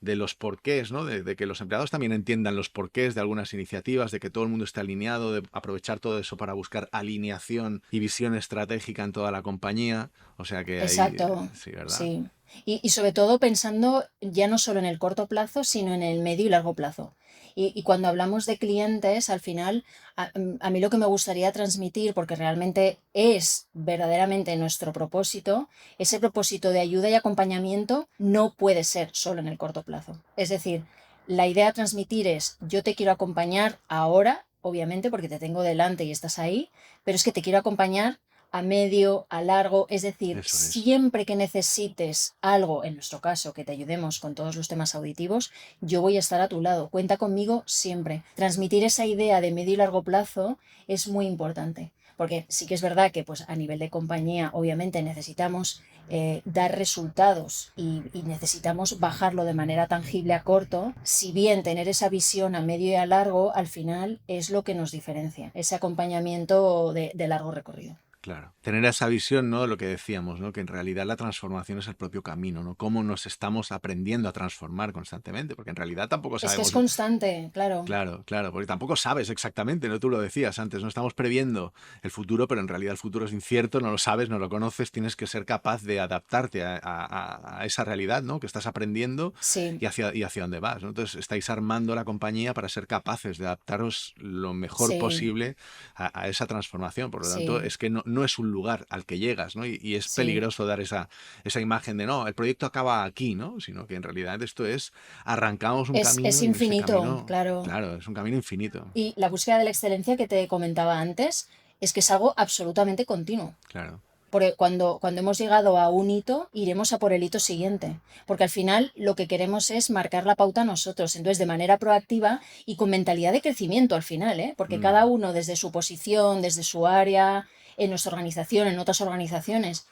de los porqués, ¿no? De que los empleados también entiendan los porqués de algunas iniciativas, de que todo el mundo esté alineado, aprovechar todo eso para buscar alineación y visión estratégica en toda la compañía. O sea que ahí, Exacto, sí, ¿verdad? sí. Y sobre todo pensando ya no solo en el corto plazo, sino en el medio y largo plazo. Y cuando hablamos de clientes, al final, a mí lo que me gustaría transmitir, porque realmente es verdaderamente nuestro propósito, ese propósito de ayuda y acompañamiento no puede ser solo en el corto plazo. Es decir, la idea a transmitir es, yo te quiero acompañar ahora, obviamente, porque te tengo delante y estás ahí, pero es que te quiero acompañar a medio, a largo, es decir, Eso es. siempre que necesites algo, en nuestro caso, que te ayudemos con todos los temas auditivos, yo voy a estar a tu lado, cuenta conmigo siempre. Transmitir esa idea de medio y largo plazo es muy importante, porque sí que es verdad que pues a nivel de compañía obviamente necesitamos dar resultados y necesitamos bajarlo de manera tangible a corto, si bien tener esa visión a medio y a largo al final es lo que nos diferencia, ese acompañamiento de largo recorrido. Claro. Tener esa visión, ¿no? Lo que decíamos, ¿no? Que en realidad la transformación es el propio camino, ¿no? Cómo nos estamos aprendiendo a transformar constantemente, porque en realidad tampoco Es que es sabemos. constante, claro. Claro, claro, porque tampoco sabes exactamente, ¿no? Tú lo decías antes, no estamos previendo el futuro, pero en realidad el futuro es incierto, no lo sabes, no lo conoces, tienes que ser capaz de adaptarte a esa realidad, ¿no? Que estás aprendiendo Sí, y hacia dónde vas, ¿no? Entonces estáis armando la compañía para ser capaces de adaptaros lo mejor sí, posible a esa transformación. Por lo tanto, sí, es que no es un lugar al que llegas, ¿no? Y es sí. peligroso dar esa imagen de, no, el proyecto acaba aquí, ¿no? Sino que en realidad esto es, arrancamos un Es camino y en ese infinito, camino... claro. Claro, es un camino infinito. Y la búsqueda de la excelencia que te comentaba antes es que es algo absolutamente continuo. Claro, Porque cuando hemos llegado a un hito, iremos a por el hito siguiente. Porque al final lo que queremos es marcar la pauta nosotros. Entonces, de manera proactiva y con mentalidad de crecimiento al final, ¿eh? Porque cada mm, uno desde su posición, desde su área, en nuestra organización, en otras organizaciones,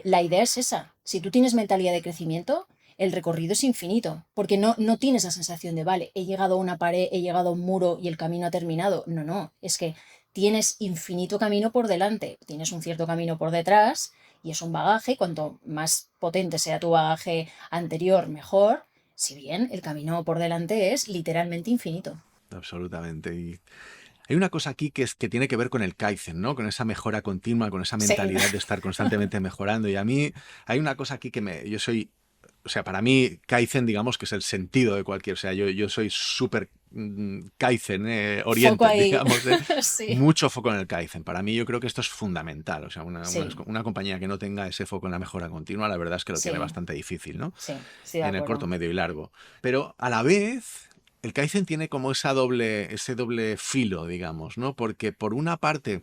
la idea es esa. Si tú tienes mentalidad de crecimiento, el recorrido es infinito. Porque no tienes la sensación de, vale, he llegado a una pared, he llegado a un muro y el camino ha terminado. No, no. Es que tienes infinito camino por delante, tienes un cierto camino por detrás y es un bagaje, cuanto más potente sea tu bagaje anterior, mejor, si bien el camino por delante es literalmente infinito. absolutamente. Y hay una cosa aquí que tiene que ver con el Kaizen, ¿no? Con esa mejora continua, con esa Sí, mentalidad de estar constantemente mejorando. Y a mí hay una cosa aquí yo soy, o sea, para mí Kaizen, digamos que es el sentido de cualquier, o sea, yo soy súper Kaizen foco oriented, ahí. digamos, Sí, mucho foco en el Kaizen. Para mí yo creo que esto es fundamental, o sea, sí, una compañía que no tenga ese foco en la mejora continua, la verdad es que lo tiene sí, bastante difícil, ¿no? sí, sí, de En el corto, acuerdo. medio y largo. Pero a la vez, el Kaizen tiene como ese doble filo, digamos, ¿no? Porque por una parte,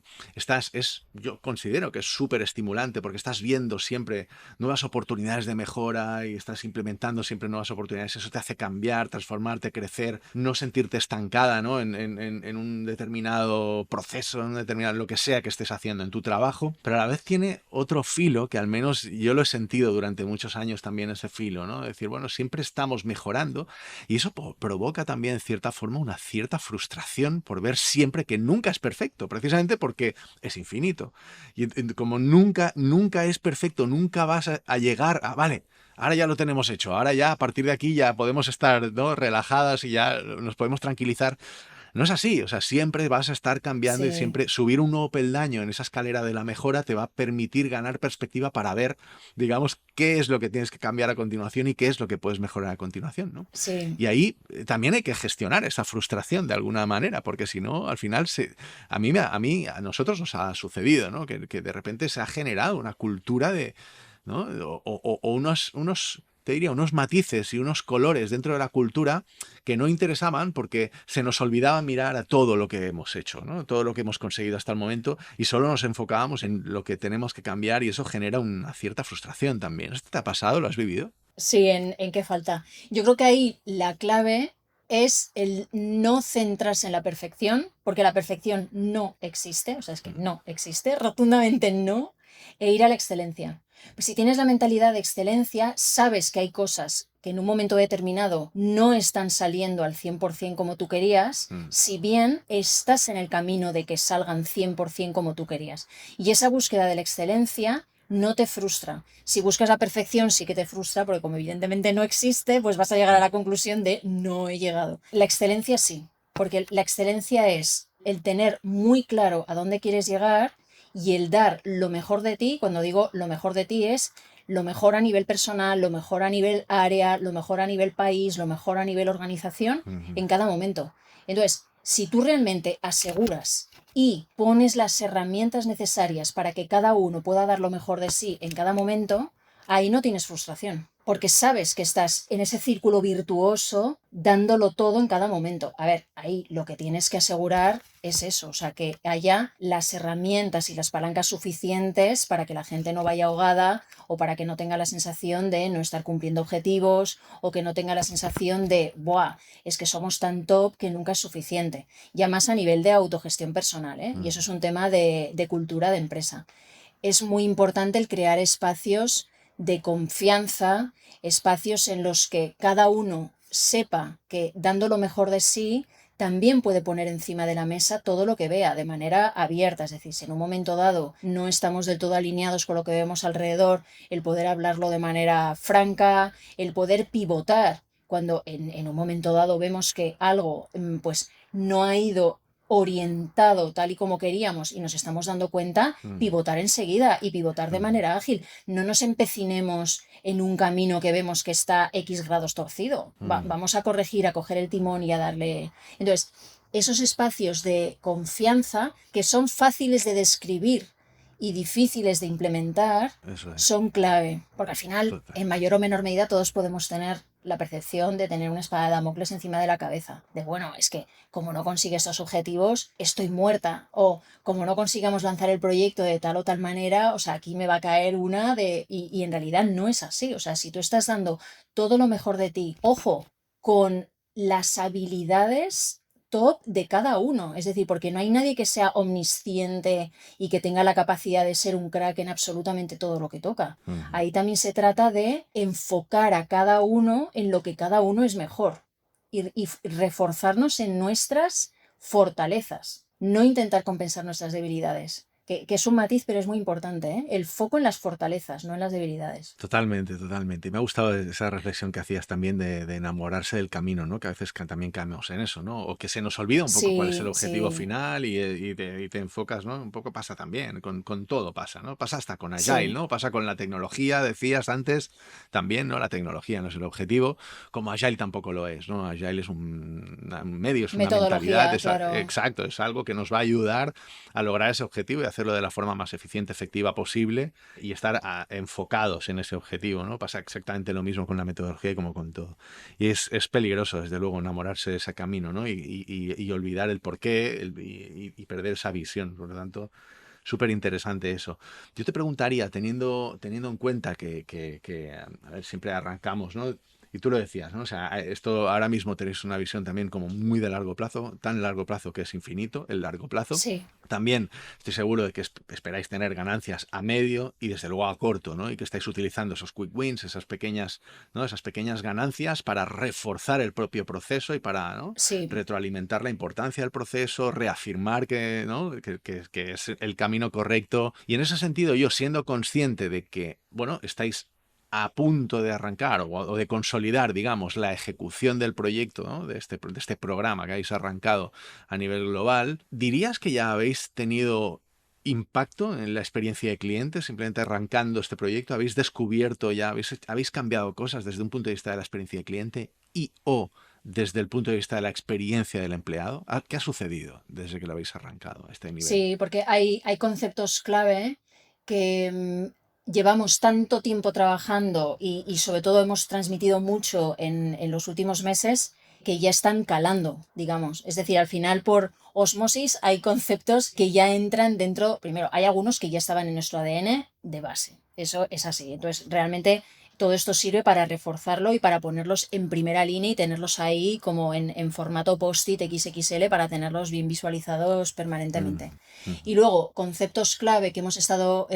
yo considero que es súper estimulante porque estás viendo siempre nuevas oportunidades de mejora y estás implementando siempre nuevas oportunidades. Eso te hace cambiar, transformarte, crecer, no sentirte estancada, ¿no? En un determinado proceso, en un determinado lo que sea que estés haciendo en tu trabajo. Pero a la vez tiene otro filo que al menos yo lo he sentido durante muchos años también ese filo, ¿no? Decir, bueno, siempre estamos mejorando y eso provoca también, en cierta forma, una cierta frustración por ver siempre que nunca es perfecto, precisamente porque es infinito. Y como nunca es perfecto, nunca vas a llegar a, vale, ahora ya lo tenemos hecho, ahora ya a partir de aquí ya podemos estar, ¿no? Relajadas y ya nos podemos tranquilizar. No es así, o sea, siempre vas a estar cambiando y Sí, siempre subir un nuevo peldaño en esa escalera de la mejora te va a permitir ganar perspectiva para ver, digamos, qué es lo que tienes que cambiar a continuación y qué es lo que puedes mejorar a continuación, ¿no? sí. Y ahí también hay que gestionar esa frustración de alguna manera, porque si no, al final, a nosotros nos ha sucedido, ¿no? Que de repente se ha generado una cultura de, ¿no? O te diría, unos matices y unos colores dentro de la cultura que no interesaban porque se nos olvidaba mirar a todo lo que hemos hecho, ¿no? Todo lo que hemos conseguido hasta el momento y solo nos enfocábamos en lo que tenemos que cambiar y eso genera una cierta frustración también. ¿Esto te ha pasado? ¿Lo has vivido? Sí, ¿en qué falta? Yo creo que ahí la clave es el no centrarse en la perfección, porque la perfección no existe, o sea, es que Mm. no existe, rotundamente no, e ir a la excelencia. Pues si tienes la mentalidad de excelencia, sabes que hay cosas que en un momento determinado no están saliendo al 100% como tú querías, Mm. si bien estás en el camino de que salgan 100% como tú querías. Y esa búsqueda de la excelencia no te frustra. Si buscas la perfección sí que te frustra porque como evidentemente no existe, pues vas a llegar a Mm. la conclusión de no he llegado. La excelencia sí, porque la excelencia es el tener muy claro a dónde quieres llegar y el dar lo mejor de ti. Cuando digo lo mejor de ti es lo mejor a nivel personal, lo mejor a nivel área, lo mejor a nivel país, lo mejor a nivel organización Ujú. en cada momento. Entonces, si tú realmente aseguras y pones las herramientas necesarias para que cada uno pueda dar lo mejor de sí en cada momento, ahí no tienes frustración, porque sabes que estás en ese círculo virtuoso dándolo todo en cada momento. A ver, ahí lo que tienes que asegurar es eso, o sea, que haya las herramientas y las palancas suficientes para que la gente no vaya ahogada o para que no tenga la sensación de no estar cumpliendo objetivos o que no tenga la sensación de, buah, es que somos tan top que nunca es suficiente. Ya más a nivel de autogestión personal, ¿eh? Y eso es un tema de cultura de empresa. Es muy importante el crear espacios de confianza, espacios en los que cada uno sepa que dando lo mejor de sí también puede poner encima de la mesa todo lo que vea de manera abierta. Es decir, si en un momento dado no estamos del todo alineados con lo que vemos alrededor, el poder hablarlo de manera franca, el poder pivotar cuando en un momento dado vemos que algo pues no ha ido orientado tal y como queríamos y nos estamos dando cuenta, pivotar enseguida y pivotar de manera ágil. No nos empecinemos en un camino que vemos que está X grados torcido. Vamos a corregir, a coger el timón y a darle. Entonces, esos espacios de confianza que son fáciles de describir y difíciles de implementar Eso es. son clave, porque al final, Total. en mayor o menor medida, todos podemos tener la percepción de tener una espada de Damocles encima de la cabeza, de bueno, es que como no consigue estos objetivos, estoy muerta, o como no consigamos lanzar el proyecto de tal o tal manera, o sea, aquí me va a caer una de... Y en realidad no es así, o sea, si tú estás dando todo lo mejor de ti, ojo, con las habilidades top de cada uno, es decir, porque no hay nadie que sea omnisciente y que tenga la capacidad de ser un crack en absolutamente todo lo que toca. Ahí también se trata de enfocar a cada uno en lo que cada uno es mejor y reforzarnos en nuestras fortalezas, no intentar compensar nuestras debilidades, que es un matiz, pero es muy importante, ¿eh? El foco en las fortalezas, no en las debilidades. Totalmente, totalmente. Y me ha gustado esa reflexión que hacías también de enamorarse del camino, ¿no? Que a veces también caemos en eso, ¿no? O que se nos olvida un poco cuál es el Sí, objetivo sí, final y te enfocas, ¿no? Un poco pasa también, con todo pasa, ¿no? Pasa hasta con Agile, sí, ¿no? Pasa con la tecnología, decías antes, también, ¿no? La tecnología no es el objetivo, como Agile tampoco lo es, ¿no? Agile es un medio, es una mentalidad, metodología, claro. exacto, es algo que nos va a ayudar a lograr ese objetivo y hacerlo de la forma más eficiente, efectiva posible y estar enfocados en ese objetivo, ¿no? Pasa exactamente lo mismo con la metodología y como con todo. Y es peligroso, desde luego, enamorarse de ese camino, ¿no? Y olvidar el porqué y perder esa visión. Por lo tanto, súper interesante eso. Yo te preguntaría, teniendo en cuenta que, a ver, siempre arrancamos, ¿no? Y tú lo decías, ¿no? O sea, esto ahora mismo tenéis una visión también como muy de largo plazo, tan largo plazo que es infinito, el largo plazo. Sí, También estoy seguro de que esperáis tener ganancias a medio y desde luego a corto, ¿no? Y que estáis utilizando esos quick wins, esas pequeñas, ¿no? Esas pequeñas ganancias para reforzar el propio proceso y para, ¿no? sí, Retroalimentar la importancia del proceso, reafirmar que, ¿no? que es el camino correcto. Y en ese sentido, yo siendo consciente de que, bueno, estáis a punto de arrancar o de consolidar, digamos, la ejecución del proyecto, ¿no? de este programa que habéis arrancado a nivel global, ¿dirías que ya habéis tenido impacto en la experiencia de clientes simplemente arrancando este proyecto? ¿Habéis descubierto ya, habéis cambiado cosas desde un punto de vista de la experiencia de cliente y o desde el punto de vista de la experiencia del empleado? ¿Qué ha sucedido desde que lo habéis arrancado a este nivel? sí, porque hay conceptos clave que llevamos tanto tiempo trabajando y sobre todo hemos transmitido mucho en los últimos meses que ya están calando, digamos. Es decir, al final por osmosis hay conceptos que ya entran dentro, primero, hay algunos que ya estaban en nuestro ADN de base. Eso es así. Entonces, realmente todo esto sirve para reforzarlo y para ponerlos en primera línea y tenerlos ahí como en formato post-it XXL para tenerlos bien visualizados permanentemente. Mm, mm, Y luego, conceptos clave que hemos estado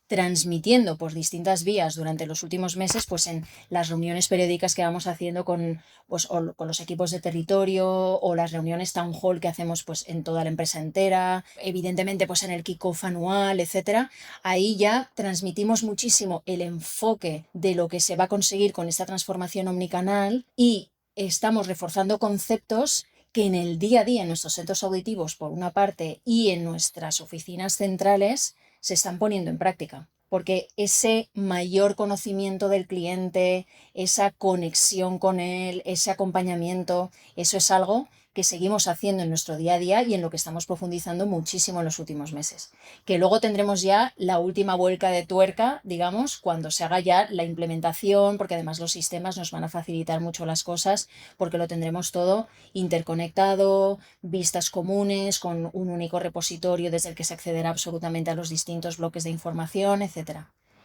transmitiendo por distintas vías durante los últimos meses, pues en las reuniones periódicas que vamos haciendo con, pues, con los equipos de territorio o las reuniones town hall que hacemos pues, en toda la empresa entera, evidentemente pues, en el kickoff anual, etcétera. Ahí ya transmitimos muchísimo el enfoque de lo que se va a conseguir con esta transformación omnicanal y estamos reforzando conceptos que en el día a día en nuestros centros auditivos, por una parte, y en nuestras oficinas centrales, se están poniendo en práctica. Porque ese mayor conocimiento del cliente, esa conexión con él, ese acompañamiento, eso es algo que seguimos haciendo en nuestro día a día y en lo que estamos profundizando muchísimo en los últimos meses. Que luego tendremos ya la última vuelta de tuerca, digamos, cuando se haga ya la implementación, porque además los sistemas nos van a facilitar mucho las cosas, porque lo tendremos todo interconectado, vistas comunes, con un único repositorio desde el que se accederá absolutamente a los distintos bloques de información, etc.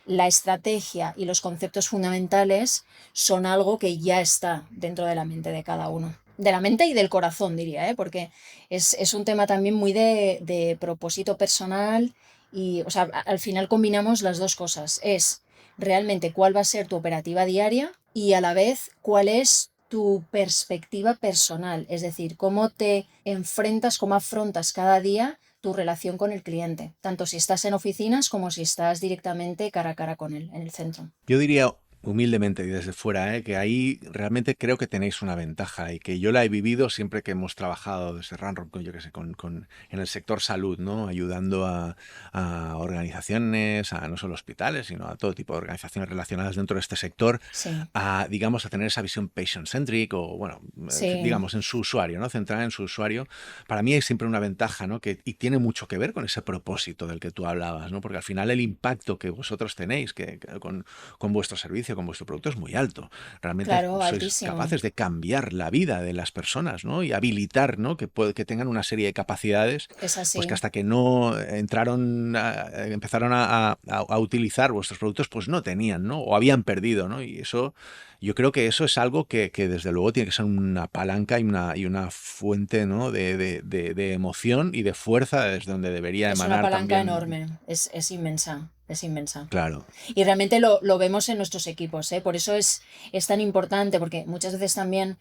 La estrategia y los conceptos fundamentales son algo que ya está dentro de la mente de cada uno. De la mente y del corazón, diría, ¿eh? Porque es un tema también muy de propósito personal y, o sea, al final combinamos las dos cosas. Es realmente cuál va a ser tu operativa diaria y a la vez cuál es tu perspectiva personal, es decir, cómo te enfrentas, cómo afrontas cada día tu relación con el cliente, tanto si estás en oficinas como si estás directamente cara a cara con él en el centro. Yo diría humildemente y desde fuera, que ahí realmente creo que tenéis una ventaja y que yo la he vivido siempre que hemos trabajado desde Runrock, yo qué sé, en el sector salud, ¿no? Ayudando a organizaciones, a no solo hospitales, sino a todo tipo de organizaciones relacionadas dentro de este sector, Sí, a, digamos, a tener esa visión patient-centric o, bueno, sí, digamos, en su usuario, ¿no? Centrada en su usuario. Para mí hay siempre una ventaja, ¿no? Y tiene mucho que ver con ese propósito del que tú hablabas, ¿no? Porque al final el impacto que vosotros tenéis con vuestro servicio, con vuestro producto es muy alto. Realmente claro, sois altísimo. capaces de cambiar la vida de las personas, ¿no? Y habilitar, ¿no? Que tengan una serie de capacidades, Es pues que así. hasta que no empezaron a utilizar vuestros productos, pues no tenían, ¿no? O habían perdido, ¿no? Y eso, yo creo que eso es algo que desde luego tiene que ser una palanca y una fuente, ¿no? De emoción y de fuerza desde donde debería Es una emanar palanca también. enorme, es inmensa, es inmensa. Claro. Y realmente lo vemos en nuestros equipos, ¿eh? Por eso es tan importante, porque muchas veces también,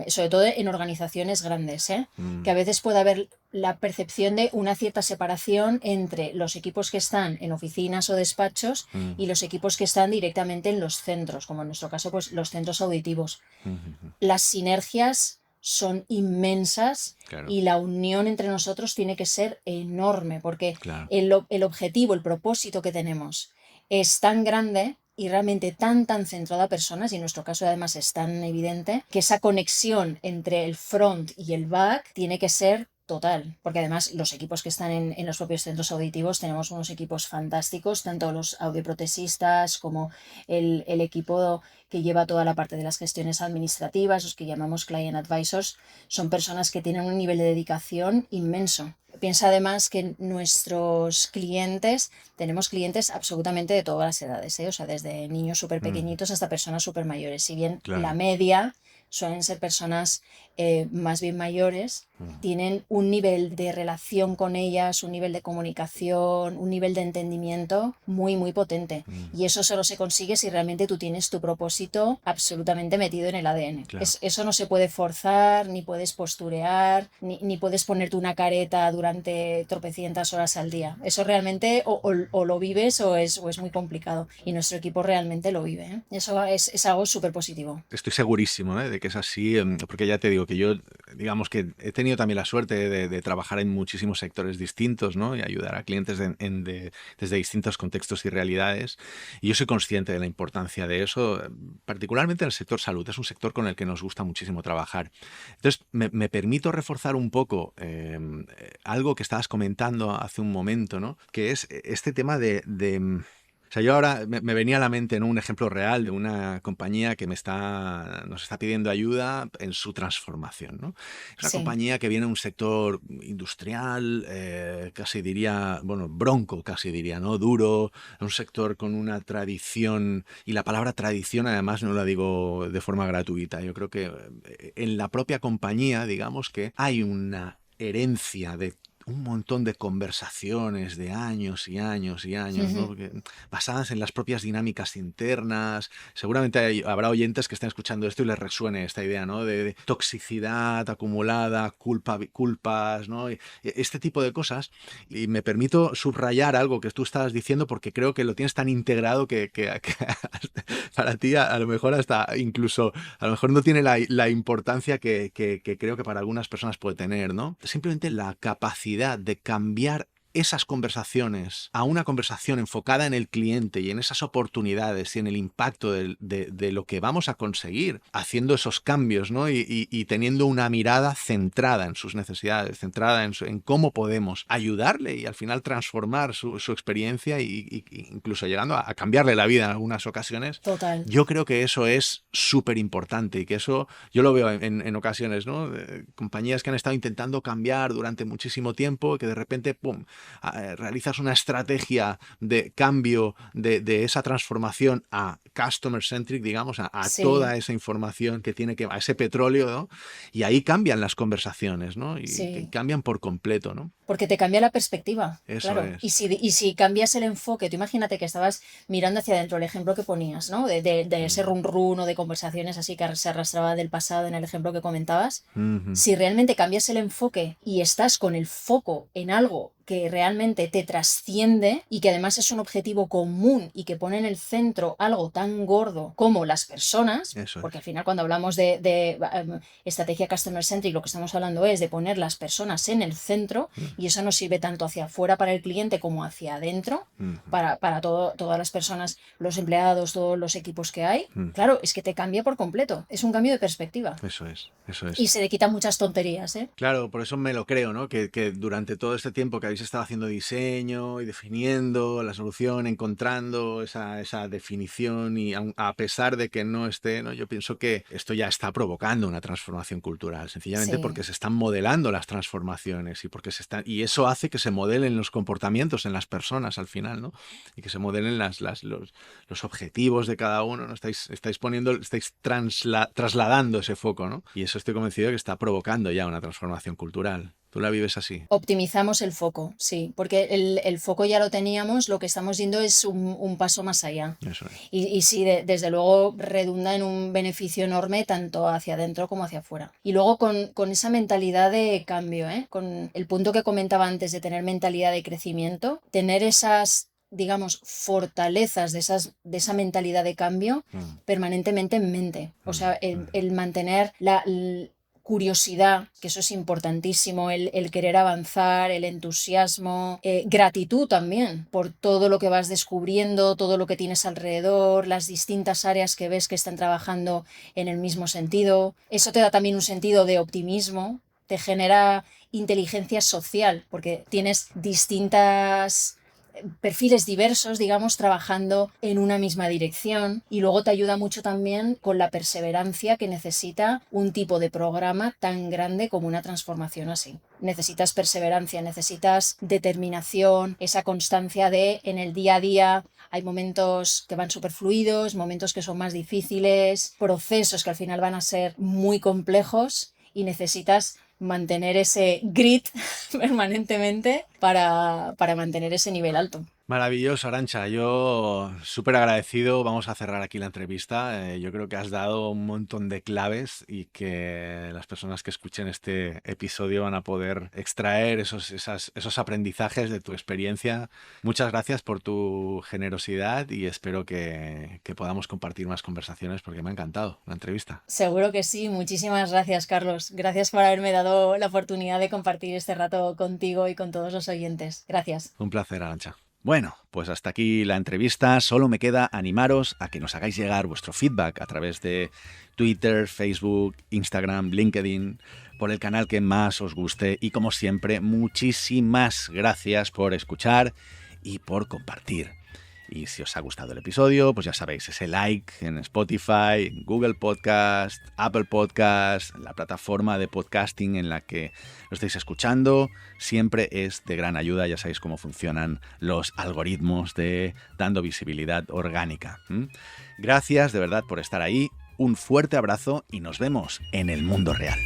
sobre todo en organizaciones grandes, que a Mm, veces puede haber la percepción de una cierta separación entre los equipos que están en oficinas o despachos mm, y los equipos que están directamente en los centros, como en nuestro caso, pues los centros auditivos. mm, mm, Las sinergias son inmensas claro, y la unión entre nosotros tiene que ser enorme, porque claro. el objetivo, el propósito que tenemos es tan grande y realmente tan centrado a personas, y en nuestro caso además es tan evidente, que esa conexión entre el front y el back tiene que ser total, porque además los equipos que están en los propios centros auditivos tenemos unos equipos fantásticos, tanto los audioprotesistas como el equipo que lleva toda la parte de las gestiones administrativas, los que llamamos client advisors, son personas que tienen un nivel de dedicación inmenso. Piensa además que nuestros clientes, tenemos clientes absolutamente de todas las edades, ¿eh? O sea, desde niños súper Mm, pequeñitos hasta personas súper mayores. Si bien la claro. media suelen ser personas más bien mayores, Mm, tienen un nivel de relación con ellas, un nivel de comunicación, un nivel de entendimiento muy potente. mm, Y eso solo se consigue si realmente tú tienes tu propósito absolutamente metido en el ADN. claro. Eso no se puede forzar, ni puedes posturear, ni puedes ponerte una careta durante tropecientas horas al día. Eso realmente o lo vives o es muy complicado. Y nuestro equipo realmente lo vive, ¿eh? Eso es algo súper positivo. Estoy segurísimo, de que es así, porque ya te digo que yo, digamos que he tenido también la suerte de trabajar en muchísimos sectores distintos, ¿no? Y ayudar a clientes desde distintos contextos y realidades. Y yo soy consciente de la importancia de eso, particularmente en el sector salud. Es un sector con el que nos gusta muchísimo trabajar. Entonces, me permito reforzar un poco algo que estabas comentando hace un momento, ¿no? Que es este tema o sea, yo ahora me venía a la mente, ¿no? Un ejemplo real de una compañía que nos está pidiendo ayuda en su transformación, ¿no? Es una Sí, compañía que viene de un sector industrial, casi diría, bueno, bronco, casi diría, ¿no? Duro, un sector con una tradición, y la palabra tradición además no la digo de forma gratuita. Yo creo que en la propia compañía, digamos que hay una herencia de un montón de conversaciones de años y años y años, ¿no? Basadas en las propias dinámicas internas. Seguramente habrá oyentes que estén escuchando esto y les resuene esta idea, ¿no? De toxicidad acumulada, culpas, ¿no? Este tipo de cosas. Y me permito subrayar algo que tú estabas diciendo porque creo que lo tienes tan integrado que para ti a lo mejor hasta incluso, a lo mejor no tiene la importancia que creo que para algunas personas puede tener, ¿no? Simplemente la capacidad de cambiar esas conversaciones a una conversación enfocada en el cliente y en esas oportunidades y en el impacto de lo que vamos a conseguir haciendo esos cambios, ¿no? Y teniendo una mirada centrada en sus necesidades, centrada en cómo podemos ayudarle y al final transformar su experiencia y incluso llegando a cambiarle la vida en algunas ocasiones. Total. Yo creo que eso es súper importante y que eso yo lo veo en ocasiones, ¿no? Compañías que han estado intentando cambiar durante muchísimo tiempo y que de repente, ¡pum!, realizas una estrategia de cambio de esa transformación a customer centric, digamos, a Sí. toda esa información que tiene a ese petróleo, ¿no? Y ahí cambian las conversaciones, ¿no? Y Sí. cambian por completo, ¿no? Porque te cambia la perspectiva, Eso claro. es. Y si cambias el enfoque, tú imagínate que estabas mirando hacia adentro, el ejemplo que ponías, ¿no? De ese run run o de conversaciones así que se arrastraba del pasado en el ejemplo que comentabas. Si realmente cambias el enfoque y estás con el foco en algo que realmente te trasciende y que además es un objetivo común y que pone en el centro algo tan gordo como las personas, Eso es. porque al final cuando hablamos de estrategia customer centric, lo que estamos hablando es de poner las personas en el centro, y eso nos sirve tanto hacia afuera para el cliente como hacia adentro, para todas las personas, los empleados, todos los equipos que hay. Claro, es que te cambia por completo, es un cambio de perspectiva. Eso es. Y se le quitan muchas tonterías, ¿eh? Claro, por eso me lo creo, ¿no? Que durante todo este tiempo que habéis estado haciendo diseño y definiendo la solución, encontrando esa definición y a pesar de que no esté, ¿no? Yo pienso que esto ya está provocando una transformación cultural, sencillamente Sí. porque se están modelando las transformaciones y eso hace que se modelen los comportamientos en las personas al final, ¿no? Y que se modelen los objetivos de cada uno, ¿no? Estáis trasladando ese foco, ¿no? Y eso estoy convencido de que está provocando ya una transformación cultural. ¿Tú la vives así? Optimizamos el foco, sí, porque el foco ya lo teníamos, lo que estamos yendo es un paso más allá. Eso es. Y sí, desde luego redunda en un beneficio enorme tanto hacia adentro como hacia afuera. Y luego con esa mentalidad de cambio, ¿eh? Con el punto que comentaba antes de tener mentalidad de crecimiento, tener esas, digamos, fortalezas de esa mentalidad de cambio permanentemente en mente. O sea, el mantener la curiosidad, que eso es importantísimo, el querer avanzar, el entusiasmo, gratitud también por todo lo que vas descubriendo, todo lo que tienes alrededor, las distintas áreas que ves que están trabajando en el mismo sentido. Eso te da también un sentido de optimismo, te genera inteligencia social, porque tienes distintas perfiles diversos, digamos, trabajando en una misma dirección, y luego te ayuda mucho también con la perseverancia que necesita un tipo de programa tan grande como una transformación así. Necesitas perseverancia, necesitas determinación, esa constancia de en el día a día hay momentos que van súper fluidos, momentos que son más difíciles, procesos que al final van a ser muy complejos y necesitas mantener ese grit permanentemente para mantener ese nivel alto. Maravilloso, Arantxa. Yo súper agradecido. Vamos a cerrar aquí la entrevista. Yo creo que has dado un montón de claves y que las personas que escuchen este episodio van a poder extraer esos aprendizajes de tu experiencia. Muchas gracias por tu generosidad y espero que podamos compartir más conversaciones porque me ha encantado la entrevista. Seguro que sí. Muchísimas gracias, Carlos. Gracias por haberme dado la oportunidad de compartir este rato contigo y con todos los oyentes. Gracias. Un placer, Arantxa. Bueno, pues hasta aquí la entrevista. Solo me queda animaros a que nos hagáis llegar vuestro feedback a través de Twitter, Facebook, Instagram, LinkedIn, por el canal que más os guste. Y como siempre, muchísimas gracias por escuchar y por compartir. Y si os ha gustado el episodio, pues ya sabéis, ese like en Spotify, Google Podcast, Apple Podcast, la plataforma de podcasting en la que lo estáis escuchando, siempre es de gran ayuda. Ya sabéis cómo funcionan los algoritmos de dando visibilidad orgánica. Gracias de verdad por estar ahí, un fuerte abrazo y nos vemos en el mundo real.